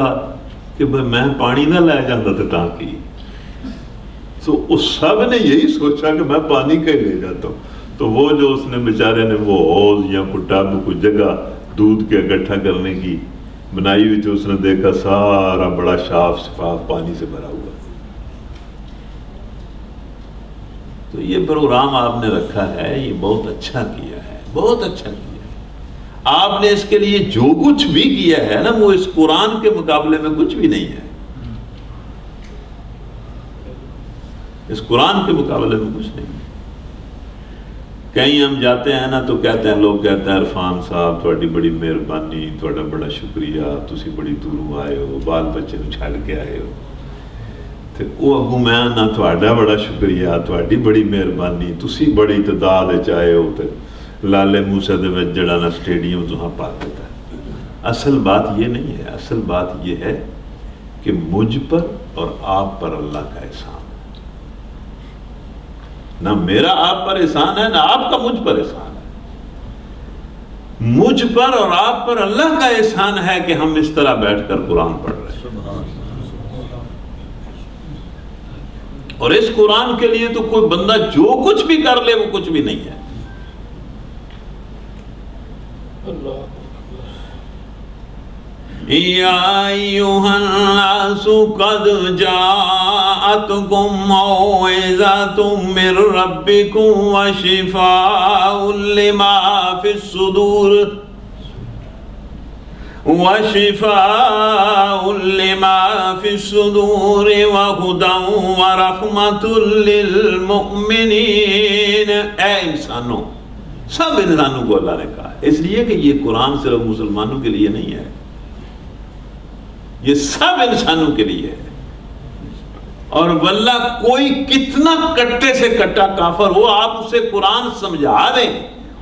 کہ بھئی میں پانی نہ لے جاتا تھا ٹانکی، تو اس سب نے یہی سوچا کہ میں پانی کا ہی لے جاتا ہوں. تو وہ جو اس نے بیچارے نے وہ حوض یا ٹب کوئی جگہ دودھ کے اکٹھا کرنے کی بنائی ہوئی تھی، اس نے دیکھا سارا بڑا صاف شفاف پانی سے بھرا ہوا. تو یہ پروگرام آپ نے رکھا ہے، یہ بہت اچھا کیا ہے، بہت اچھا کیا ہے. آپ نے اس کے لیے جو کچھ بھی کیا ہے نا وہ اس قرآن کے مقابلے میں کچھ بھی نہیں ہے. اس قرآن کے مقابلے میں کچھ نہیں. کہیں ہم جاتے ہیں نا تو کہتے ہیں، لوگ کہتے ہیں عرفان صاحب تھوڑی بڑی مہربانی، تھوڑا بڑا شکریہ، تسی بڑی دوروں آئے ہو، بال بچے نو چھڑ کے آئے ہو. تو وہ اگو میں نہ تھوڑا بڑا شکریہ، تھوڑی بڑی مہربانی، تسی بڑی تعداد وچ آئے ہو تے لالے موسیٰ دے وچ جڑا نا سٹیڈیم تہاں پا دیتا ہے. اصل بات یہ نہیں ہے. اصل بات یہ ہے کہ مجھ پر اور آپ پر اللہ کا احسان. نہ میرا آپ پر احسان ہے، نہ آپ کا مجھ پر احسان ہے. مجھ پر اور آپ پر اللہ کا احسان ہے کہ ہم اس طرح بیٹھ کر قرآن پڑھ رہے ہیں. اور اس قرآن کے لیے تو کوئی بندہ جو کچھ بھی کر لے وہ کچھ بھی نہیں ہے. یا ایھا الناس قد جاءتکم موعظۃ من ربکم وشفاء لما فی الصدور وہدی ورحمۃ للمؤمنین۔ اے انسانوں، سب انسانوں کو اللہ نے کہا ہے، اس لیے کہ یہ قرآن صرف مسلمانوں کے لیے نہیں ہے، یہ سب انسانوں کے لیے ہے۔ اور واللہ کوئی کتنا کٹے سے کٹا کافر ہو، آپ اسے قرآن سمجھا دیں،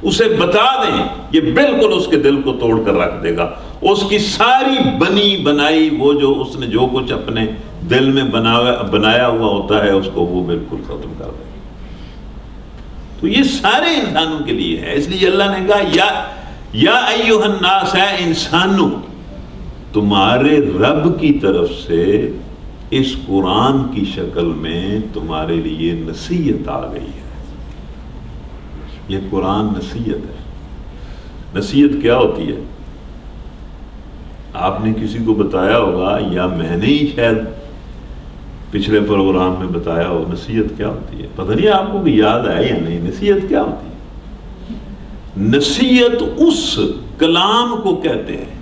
اسے بتا دیں، یہ بالکل اس کے دل کو توڑ کر رکھ دے گا۔ اس کی ساری بنی بنائی، وہ جو اس نے جو کچھ اپنے دل میں بنایا ہوا ہوتا ہے، اس کو وہ بالکل ختم کر دے گا۔ تو یہ سارے انسانوں کے لیے ہے، اس لیے اللہ نے کہا یا ایھا الناس، ہے انسانوں، تمہارے رب کی طرف سے اس قرآن کی شکل میں تمہارے لیے نصیحت آ گئی ہے۔ یہ قرآن نصیحت ہے۔ نصیحت کیا ہوتی ہے؟ آپ نے کسی کو بتایا ہوگا، یا میں نے ہی شاید پچھلے پروگرام میں بتایا ہو، نصیحت کیا ہوتی ہے؟ پتہ نہیں آپ کو بھی یاد ہے یا نہیں، نصیحت کیا ہوتی ہے؟ نصیحت اس کلام کو کہتے ہیں،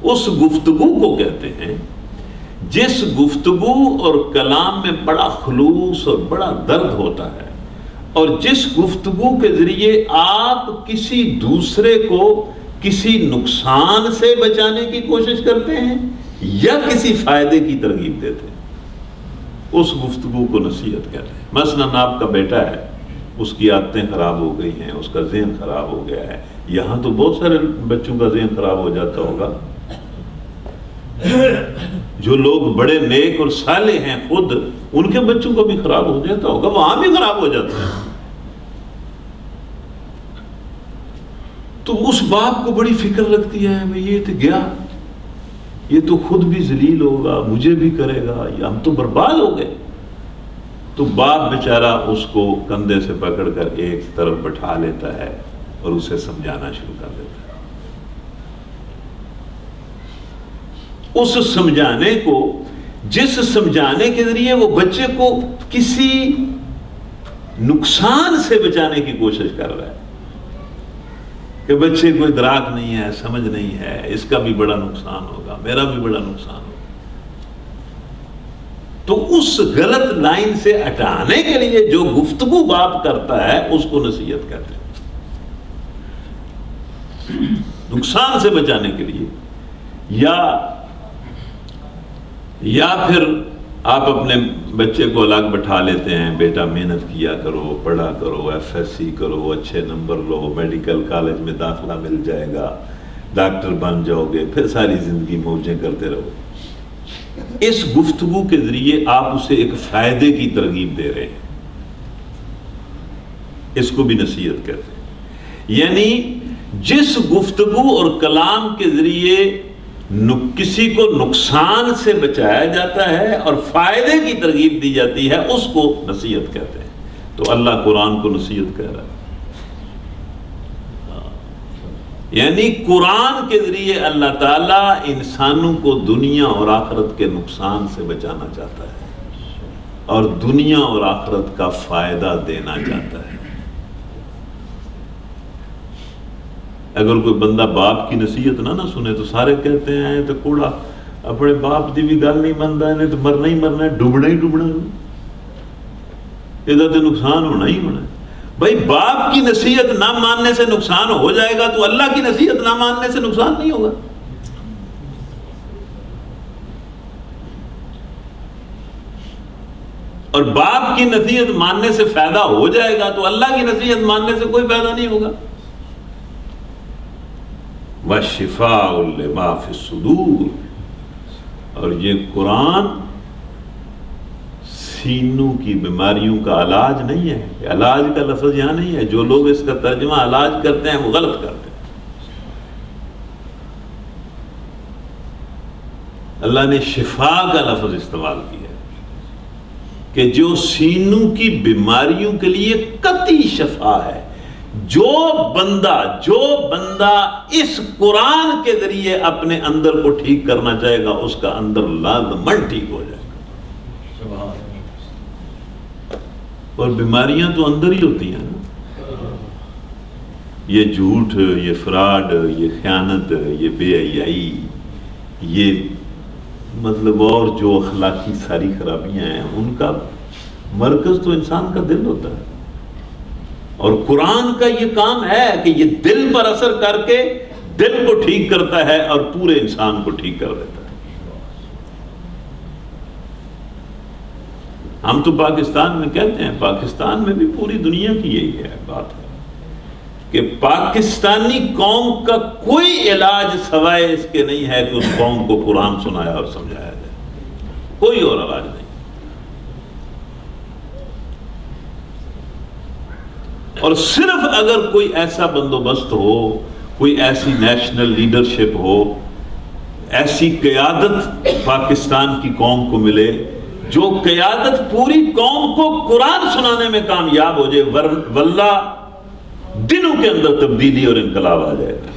اس گفتگو کو کہتے ہیں جس گفتگو اور کلام میں بڑا خلوص اور بڑا درد ہوتا ہے، اور جس گفتگو کے ذریعے آپ کسی دوسرے کو کسی نقصان سے بچانے کی کوشش کرتے ہیں یا کسی فائدے کی ترغیب دیتے ہیں، اس گفتگو کو نصیحت کہتے ہیں۔ مثلا آپ کا بیٹا ہے، اس کی عادتیں خراب ہو گئی ہیں، اس کا ذہن خراب ہو گیا ہے۔ یہاں تو بہت سارے بچوں کا ذہن خراب ہو جاتا ہوگا، جو لوگ بڑے نیک اور صالح ہیں خود، ان کے بچوں کو بھی خراب ہو جاتا ہوگا، وہاں بھی خراب ہو جاتا ہے۔ تو اس باپ کو بڑی فکر لگتی ہے، یہ تو گیا، یہ تو خود بھی ذلیل ہوگا، مجھے بھی کرے گا، ہم تو برباد ہو گئے۔ تو باپ بیچارہ اس کو کندھے سے پکڑ کر ایک طرف بٹھا لیتا ہے اور اسے سمجھانا شروع کر دیتا ہے۔ اس سمجھانے کو، جس سمجھانے کے ذریعے وہ بچے کو کسی نقصان سے بچانے کی کوشش کر رہا ہے کہ بچے کو ادراک نہیں ہے، سمجھ نہیں ہے، اس کا بھی بڑا نقصان ہوگا، میرا بھی بڑا نقصان ہوگا، تو اس غلط لائن سے ہٹانے کے لیے جو گفتگو باپ کرتا ہے اس کو نصیحت کہتے ہیں، نقصان سے بچانے کے لیے۔ یا پھر آپ اپنے بچے کو الگ بٹھا لیتے ہیں، بیٹا محنت کیا کرو، پڑھا کرو، FSC کرو، اچھے نمبر لو، میڈیکل کالج میں داخلہ مل جائے گا، ڈاکٹر بن جاؤ گے، پھر ساری زندگی موجیں کرتے رہو۔ اس گفتگو کے ذریعے آپ اسے ایک فائدے کی ترغیب دے رہے ہیں، اس کو بھی نصیحت کہتے ہیں۔ یعنی جس گفتگو اور کلام کے ذریعے کسی کو نقصان سے بچایا جاتا ہے اور فائدے کی ترغیب دی جاتی ہے، اس کو نصیحت کہتے ہیں۔ تو اللہ قرآن کو نصیحت کہہ رہا ہے، یعنی قرآن کے ذریعے اللہ تعالیٰ انسانوں کو دنیا اور آخرت کے نقصان سے بچانا چاہتا ہے اور دنیا اور آخرت کا فائدہ دینا چاہتا ہے۔ اگر کوئی بندہ باپ کی نصیحت نہ سنے تو سارے کہتے ہیں تو کوڑا اپنے باپ دی بھی گل نہیں منتا، انہیں تو مرنا ہی مرنا ہے، ڈوبنا ہی ڈوبنا ہے، یہ تو نقصان ہونا ہی ہونا ہے۔ بھائی باپ کی نصیحت نہ ماننے سے نقصان ہو جائے گا تو اللہ کی نصیحت نہ ماننے سے نقصان نہیں ہوگا۔ اور باپ کی نصیحت ماننے سے فائدہ ہو جائے گا تو اللہ کی نصیحت ماننے سے کوئی فائدہ نہیں ہوگا۔ وَشِفَاءٌ لِمَا فِي الصُّدُورِ، اور یہ قرآن سینوں کی بیماریوں کا علاج نہیں ہے۔ علاج کا لفظ یہاں نہیں ہے، جو لوگ اس کا ترجمہ علاج کرتے ہیں وہ غلط کرتے ہیں۔ اللہ نے شفا کا لفظ استعمال کیا ہے کہ جو سینوں کی بیماریوں کے لیے قطعی شفا ہے، جو بندہ اس قرآن کے ذریعے اپنے اندر کو ٹھیک کرنا چاہے گا اس کا اندر لازمن ٹھیک ہو جائے گا. اور بیماریاں تو اندر ہی ہوتی ہیں نا. یہ جھوٹ، یہ فراڈ، یہ خیانت، یہ بے حیائی، یہ مطلب اور جو اخلاقی ساری خرابیاں ہیں ان کا مرکز تو انسان کا دل ہوتا ہے. اور قرآن کا یہ کام ہے کہ یہ دل پر اثر کر کے دل کو ٹھیک کرتا ہے اور پورے انسان کو ٹھیک کر دیتا ہے. ہم تو پاکستان میں کہتے ہیں، پاکستان میں بھی پوری دنیا کی یہی ہے بات ہے کہ پاکستانی قوم کا کوئی علاج سوائے اس کے نہیں ہے کہ اس قوم کو قرآن سنایا اور سمجھایا جائے. کوئی اور علاج نہیں. اور صرف اگر کوئی ایسا بندوبست ہو، کوئی ایسی نیشنل لیڈرشپ ہو، ایسی قیادت پاکستان کی قوم کو ملے جو قیادت پوری قوم کو قرآن سنانے میں کامیاب ہو جائے، واللہ دنوں کے اندر تبدیلی اور انقلاب آ جائے گا.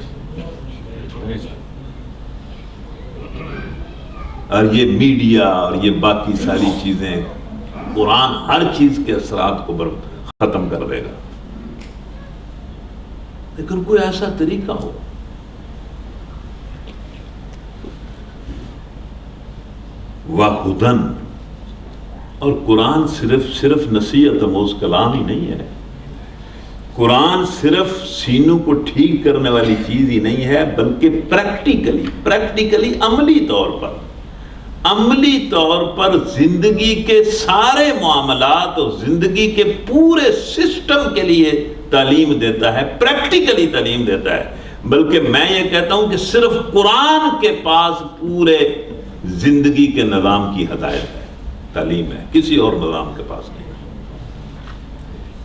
اور یہ میڈیا اور یہ باقی ساری چیزیں، قرآن ہر چیز کے اثرات کو ختم کر دے گا. لیکن کوئی ایسا طریقہ ہو وَہُدًى. اور قرآن صرف نصیحت آموز کلام ہی نہیں ہے. قرآن صرف سینوں کو ٹھیک کرنے والی چیز ہی نہیں ہے، بلکہ پریکٹیکلی عملی طور پر زندگی کے سارے معاملات اور زندگی کے پورے سسٹم کے لیے تعلیم دیتا ہے، پریکٹیکلی تعلیم دیتا ہے. بلکہ میں یہ کہتا ہوں کہ صرف قرآن کے پاس پورے زندگی کے نظام کی ہدایت ہے، تعلیم ہے، کسی اور نظام کے پاس نہیں.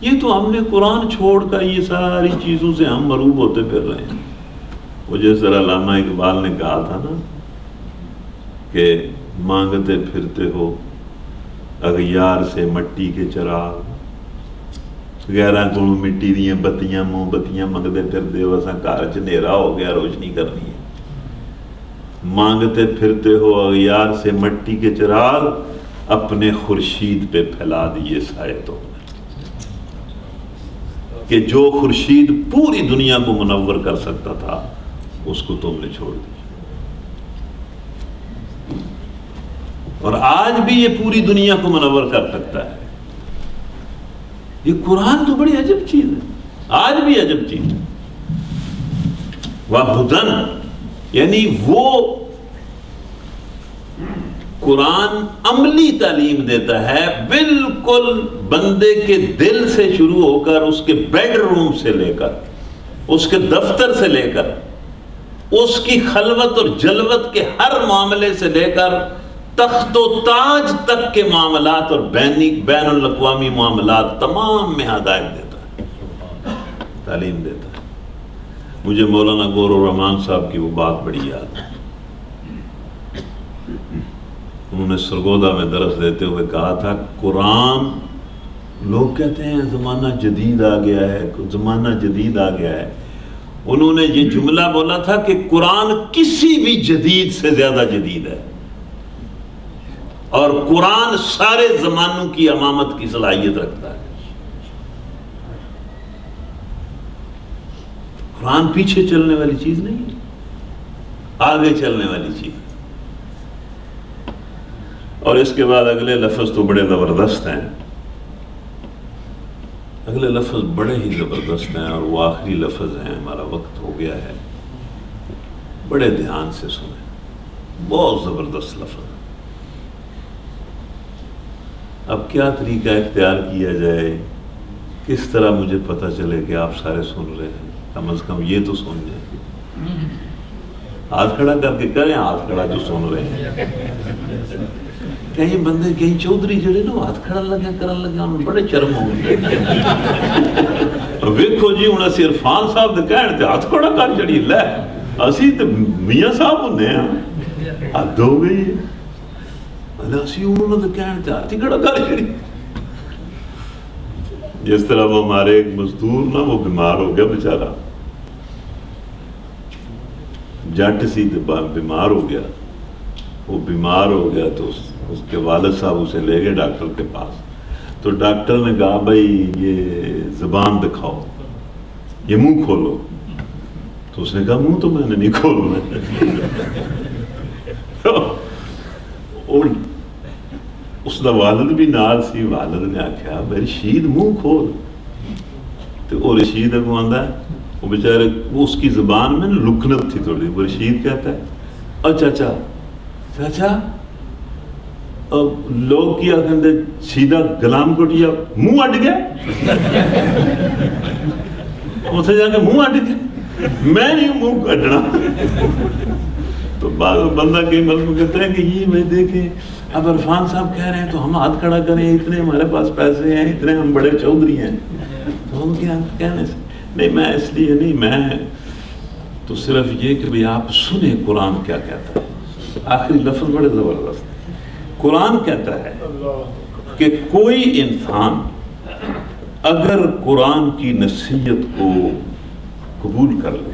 یہ تو ہم نے قرآن چھوڑ کر یہ ساری چیزوں سے ہم مروب ہوتے پھر رہے ہیں. وہ جس طرح علامہ اقبال نے کہا تھا نا کہ مانگتے پھرتے ہو اغیار سے مٹی کے چراغ، غیراں کو مٹی دیاں بتیاں موم بتیاں منگتے پھرتے ہو، اساں گھر چ نیرا ہو گیا روشنی کرنی ہے. مانگتے پھرتے ہو اغیار سے مٹی کے چراغ، اپنے خورشید پہ پھیلا دیے سائے تو، کہ جو خورشید پوری دنیا کو منور کر سکتا تھا اس کو تم نے چھوڑ دیا. اور آج بھی یہ پوری دنیا کو منور کر سکتا ہے. یہ قرآن تو بڑی عجب چیز ہے، آج بھی عجب چیز ہے. وَہُدًى یعنی وہ قرآن عملی تعلیم دیتا ہے، بالکل بندے کے دل سے شروع ہو کر اس کے بیڈ روم سے لے کر، اس کے دفتر سے لے کر، اس کی خلوت اور جلوت کے ہر معاملے سے لے کر تخت و تاج تک کے معاملات اور بین الاقوامی معاملات تمام میں ہدایت دیتا ہے، تعلیم دیتا ہے. مجھے مولانا گور الرحمان صاحب کی وہ بات بڑی یاد ہے. انہوں نے سرگودا میں درس دیتے ہوئے کہا تھا، قرآن، لوگ کہتے ہیں زمانہ جدید آ گیا ہے، زمانہ جدید آ گیا ہے. انہوں نے یہ جملہ بولا تھا کہ قرآن کسی بھی جدید سے زیادہ جدید ہے، اور قرآن سارے زمانوں کی امامت کی صلاحیت رکھتا ہے. قرآن پیچھے چلنے والی چیز نہیں ہے، آگے چلنے والی چیز. اور اس کے بعد اگلے لفظ تو بڑے زبردست ہیں، اگلے لفظ بڑے ہی زبردست ہیں، اور وہ آخری لفظ ہیں. ہمارا وقت ہو گیا ہے، بڑے دھیان سے سنیں، بہت زبردست لفظ. اب کیا طریقہ اختیار کیا جائے، کس طرح مجھے پتہ چلے کہ آپ سارے سن رہے ہیں؟ کم از کم یہ تو سن جائیں. ہاتھ کھڑا کر کے کریں، ہاتھ کھڑا جو سن رہے ہیں. کئی بندے کئی چودھری جڑے نا ہاتھ کھڑا لگے کرن لگے انہوں بڑے چرم ہو گئے. ویکھو جی ہن اسی عرفان صاحب دے کہن تے ہاتھ کھڑا کر چڑی، لے اسی تے میاں صاحب ہوندے ہاں، حد ہو گئی ہے. اسی انہوں نے کہن تے ہاتھ کھڑا کر چڑی. جس طرح وہ ہمارے ایک مزدور نا وہ بیمار ہو گیا بیچارہ، جٹ سی بیمار ہو گیا، وہ بیمار ہو گیا تو اس کے والد صاحب اسے لے گئے ڈاکٹر کے پاس، تو ڈاکٹر نے کہا بھائی یہ زبان دکھاؤ، یہ منہ کھولو، تو اس نے کہا منہ تو میں نے نہیں کھولنا اور اس کا والد بھی نال سی، والد نے آخیا بھائی رشید منہ کھول، تو وہ رشید اگو آندا ہے وہ بیچارے اس کی زبان میں لکنت تھی تھوڑی، وہ رشید کہتا ہے اچھا اچھا چاچا لوگ کیا کہتے سیدھا گلام کٹیا منہ اڈ گیا، اسے جا کے منہ اڈ گیا، میں نہیں منہ اڈنا۔ تو بعض بندہ کئی ملک کہتا ہے کہ یہ میں دیکھیں اب عرفان صاحب کہہ رہے ہیں تو ہم ہاتھ کھڑا کریں، اتنے ہمارے پاس پیسے ہیں، اتنے ہم بڑے چودھری ہیں، تو ہم کیا کہنے سے نہیں، میں اس لیے نہیں، میں تو صرف یہ کہ بھئی آپ سنیں قرآن کیا کہتا ہے۔ آخری لفظ بڑے زبردست، قرآن کہتا ہے کہ کوئی انسان اگر قرآن کی نصیحت کو قبول کر لے،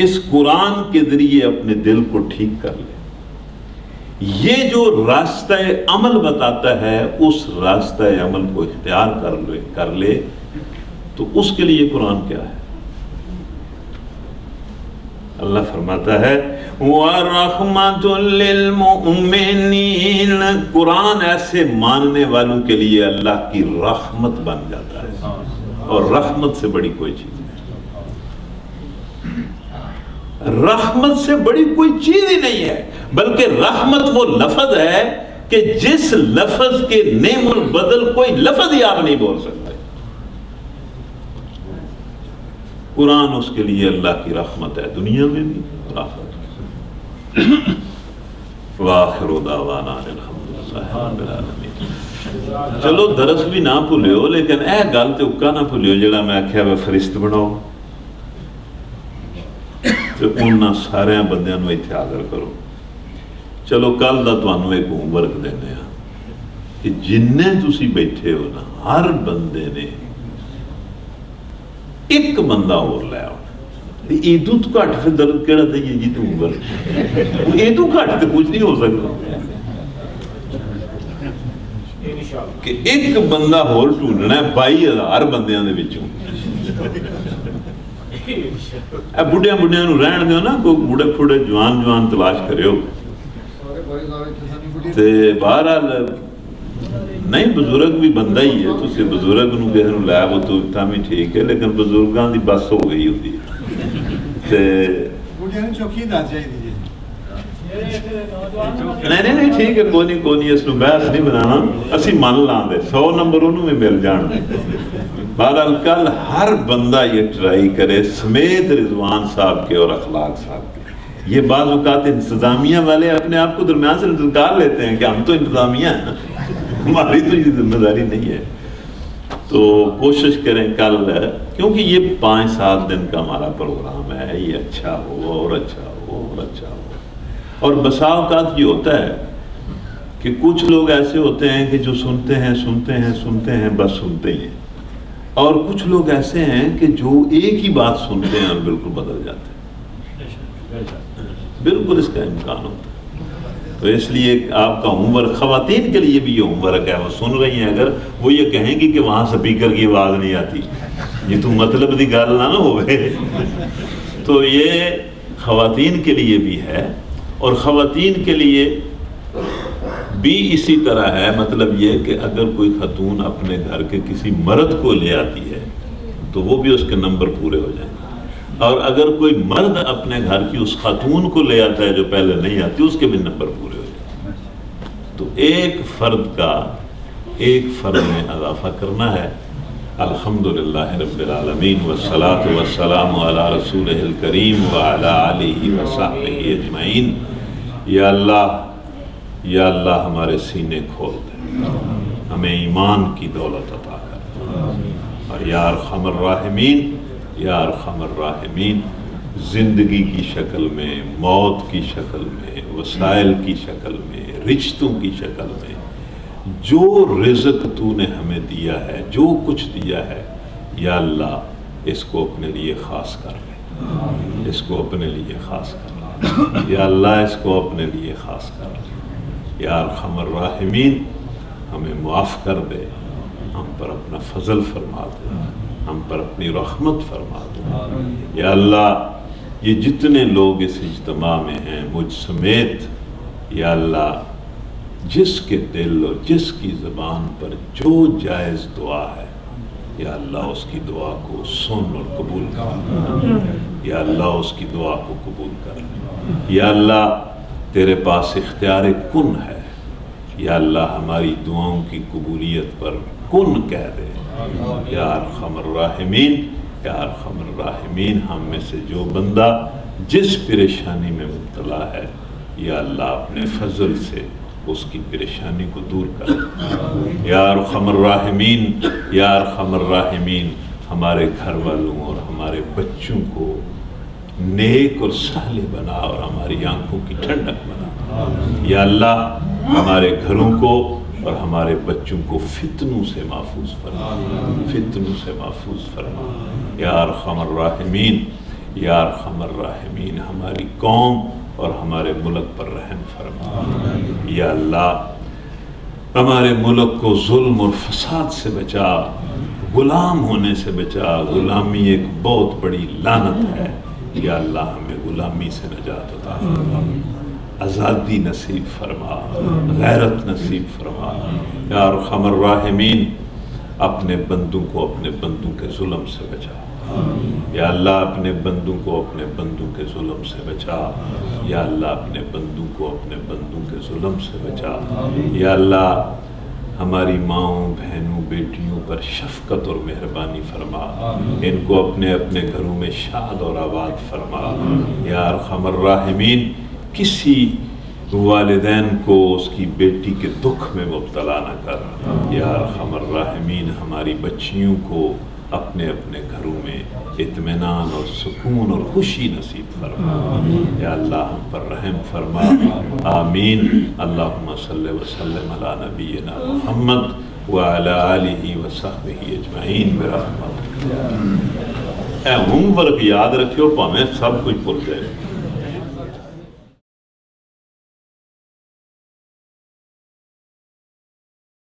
اس قرآن کے ذریعے اپنے دل کو ٹھیک کر لے، یہ جو راستہ عمل بتاتا ہے اس راستہ عمل کو اختیار کر لے تو اس کے لیے قرآن کیا ہے؟ اللہ فرماتا ہے وَرَحْمَةٌ لِّلْمُؤْمِنِينَ، قرآن ایسے ماننے والوں کے لیے اللہ کی رحمت بن جاتا ہے، اور رحمت سے بڑی کوئی چیز نہیں، رحمت سے بڑی کوئی چیز ہی نہیں ہے، بلکہ رحمت وہ لفظ ہے کہ جس لفظ کے نعم البدل کوئی لفظ ہی آپ نہیں بول سکتے، قرآن اس کے لیے اللہ کی رحمت ہے، دنیا میں بھی اور آخرت میں۔ وآخر دعوانا الحمدللہ رب العالمین۔ چلو درس بھی نہ بھولیو، لیکن اے گل تے اکا نہ بھولیو جڑا میں آکھیا وے فرشت بناؤ، تے انہاں سارے بندیاں نوں ایتھے حاضر کرو۔ چلو کل دا تانوں ایک ہوم ورک دینے ہاں کہ جننے تسی بیٹھے ہو نا، ہر بندے نے ایک بندہ اور لے آؤ، ایدو تو گھٹ پھر درد کیڑا تھا یہ جی تو اوپر ایدو گھٹ تو کچھ نہیں ہو سکتا کہ ایک بندہ اور ڈھونڈنا ہے 22,000 بندیاں دے وچوں۔ اے بڑھیاں بڑھیاں نو رہن دیو نا، کوئی بوڑھے پھوڑے جوان جوان تلاش کریو تے بہرحال نہیں، بزرگ بھی بندہ ہی ہے، تو بزرگ نو کہے نو لے وہ تو اتنا بھی ٹھیک ہے، لیکن بزرگاں دی بس ہو گئی ہوتی ہے نہیں ٹھیک ہے، کوئی نہیں اس نو بحث نہیں بنانا، اسی من لان دے 100 نمبر انہوں میں مل جان دے۔ بہرحال کل ہر بندہ یہ ٹرائی کرے سمیت رضوان صاحب کے اور اخلاق صاحب کے۔ یہ بعض اوقات انتظامیہ والے اپنے آپ کو درمیان سے نکال لیتے ہیں کہ ہم تو انتظامیہ ہیں، ہماری تو یہ ذمہ داری نہیں ہے، تو کوشش کریں کل، کیونکہ یہ 5-7 دن کا ہمارا پروگرام ہے، یہ اچھا ہو اور اچھا ہو اور اچھا ہو۔ اور بسا اوقات یہ ہوتا ہے کہ کچھ لوگ ایسے ہوتے ہیں کہ جو سنتے ہیں بس سنتے ہی ہیں، اور کچھ لوگ ایسے ہیں کہ جو ایک ہی بات سنتے ہیں اور بالکل بدل جاتے ہیں، بالکل اس کا امکان ہوتا ہے۔ تو اس لیے آپ کا ہوم ورک، خواتین کے لیے بھی یہ ہوم ورک ہے، وہ سن رہی ہیں، اگر وہ یہ کہیں گی کہ وہاں سپیکر کی آواز نہیں آتی، یہ تو مطلب دی گل نہ ہوئے، تو یہ خواتین کے لیے بھی ہے، اور خواتین کے لیے بھی اسی طرح ہے، مطلب یہ کہ اگر کوئی خاتون اپنے گھر کے کسی مرد کو لے آتی ہے تو وہ بھی اس کے نمبر پورے ہو جائیں، اور اگر کوئی مرد اپنے گھر کی اس خاتون کو لے آتا ہے جو پہلے نہیں آتی، اس کے بھی نمبر پورے ہو جائیں۔ تو ایک فرد میں اضافہ کرنا ہے۔ الحمدللہ رب العالمین والصلاة والسلام علی رسولہ الکریم وعلی آلہ وصحبہ اجمعین۔ یا اللہ ہمارے سینے کھول دے، ہمیں ایمان کی دولت عطا کر، اور یا ارحم الراحمین زندگی کی شکل میں، موت کی شکل میں، وسائل کی شکل میں، رشتوں کی شکل میں جو رزق تو نے ہمیں دیا ہے، جو کچھ دیا ہے، یا اللہ اس کو اپنے لیے خاص کر لے، اس کو اپنے لیے خاص کر لے، یا اللہ اس کو اپنے لیے خاص کر لے، یا ارحم الراحمین ہمیں معاف کر دے، ہم پر اپنا فضل فرما دے، ہم پر اپنی رحمت فرما دے۔ یا اللہ یہ جتنے لوگ اس اجتماع میں ہیں مجھ سمیت، یا اللہ جس کے دل اور جس کی زبان پر جو جائز دعا ہے، یا اللہ اس کی دعا کو سن اور قبول کر، یا اللہ اس کی دعا کو قبول کر، یا اللہ تیرے پاس اختیار کن ہے، یا اللہ ہماری دعاؤں کی قبولیت پر کن کہہ دے، یا ارحم الراحمین، یا ارحم الراحمین ہم میں سے جو بندہ جس پریشانی میں مبتلا ہے، یا اللہ اپنے فضل سے اس کی پریشانی کو دور کر، یا ارحم الراحمین، یا ارحم الراحمین ہمارے گھر والوں اور ہمارے بچوں کو نیک اور صالح بنا اور ہماری آنکھوں کی ٹھنڈک بنا، یا اللہ ہمارے گھروں کو اور ہمارے بچوں کو فتنوں سے محفوظ فرما، فتنوں سے محفوظ فرما، یا ارحم الراحمین، یا ارحم الراحمین ہماری قوم اور ہمارے ملک پر رحم فرما، یا اللہ ہمارے ملک کو ظلم اور فساد سے بچا، غلام ہونے سے بچا، غلامی ایک بہت بڑی لعنت ہے، یا اللہ ہمیں غلامی سے نجات عطا فرما، آزادی نصیب فرما، غیرت نصیب فرما، یا ارحم الراحمین اپنے بندوں کو اپنے بندوں کے ظلم سے بچا، یا اللہ اپنے بندوں کو اپنے بندوں کے ظلم سے بچا، یا اللہ اپنے بندوں کو اپنے بندوں کے ظلم سے بچا، یا اللہ ہماری ماؤں بہنوں بیٹیوں پر شفقت اور مہربانی فرما، ان کو اپنے اپنے گھروں میں شاد اور آباد فرما، یا ارحم الراحمین کسی والدین کو اس کی بیٹی کے دکھ میں مبتلا نہ کر، یا ارحم الراحمین ہماری بچیوں کو اپنے اپنے گھروں میں اطمینان اور سکون اور خوشی نصیب فرما، یا اللہ ہم پر رحم فرما، آمین۔ اللہم صلی وسلم علی نبینا محمد وعلی آلہ وصحبہ اجمعین برحمتک۔ اے ہوم ورک یاد رکھیو پاویں سب کچھ بھول جائے۔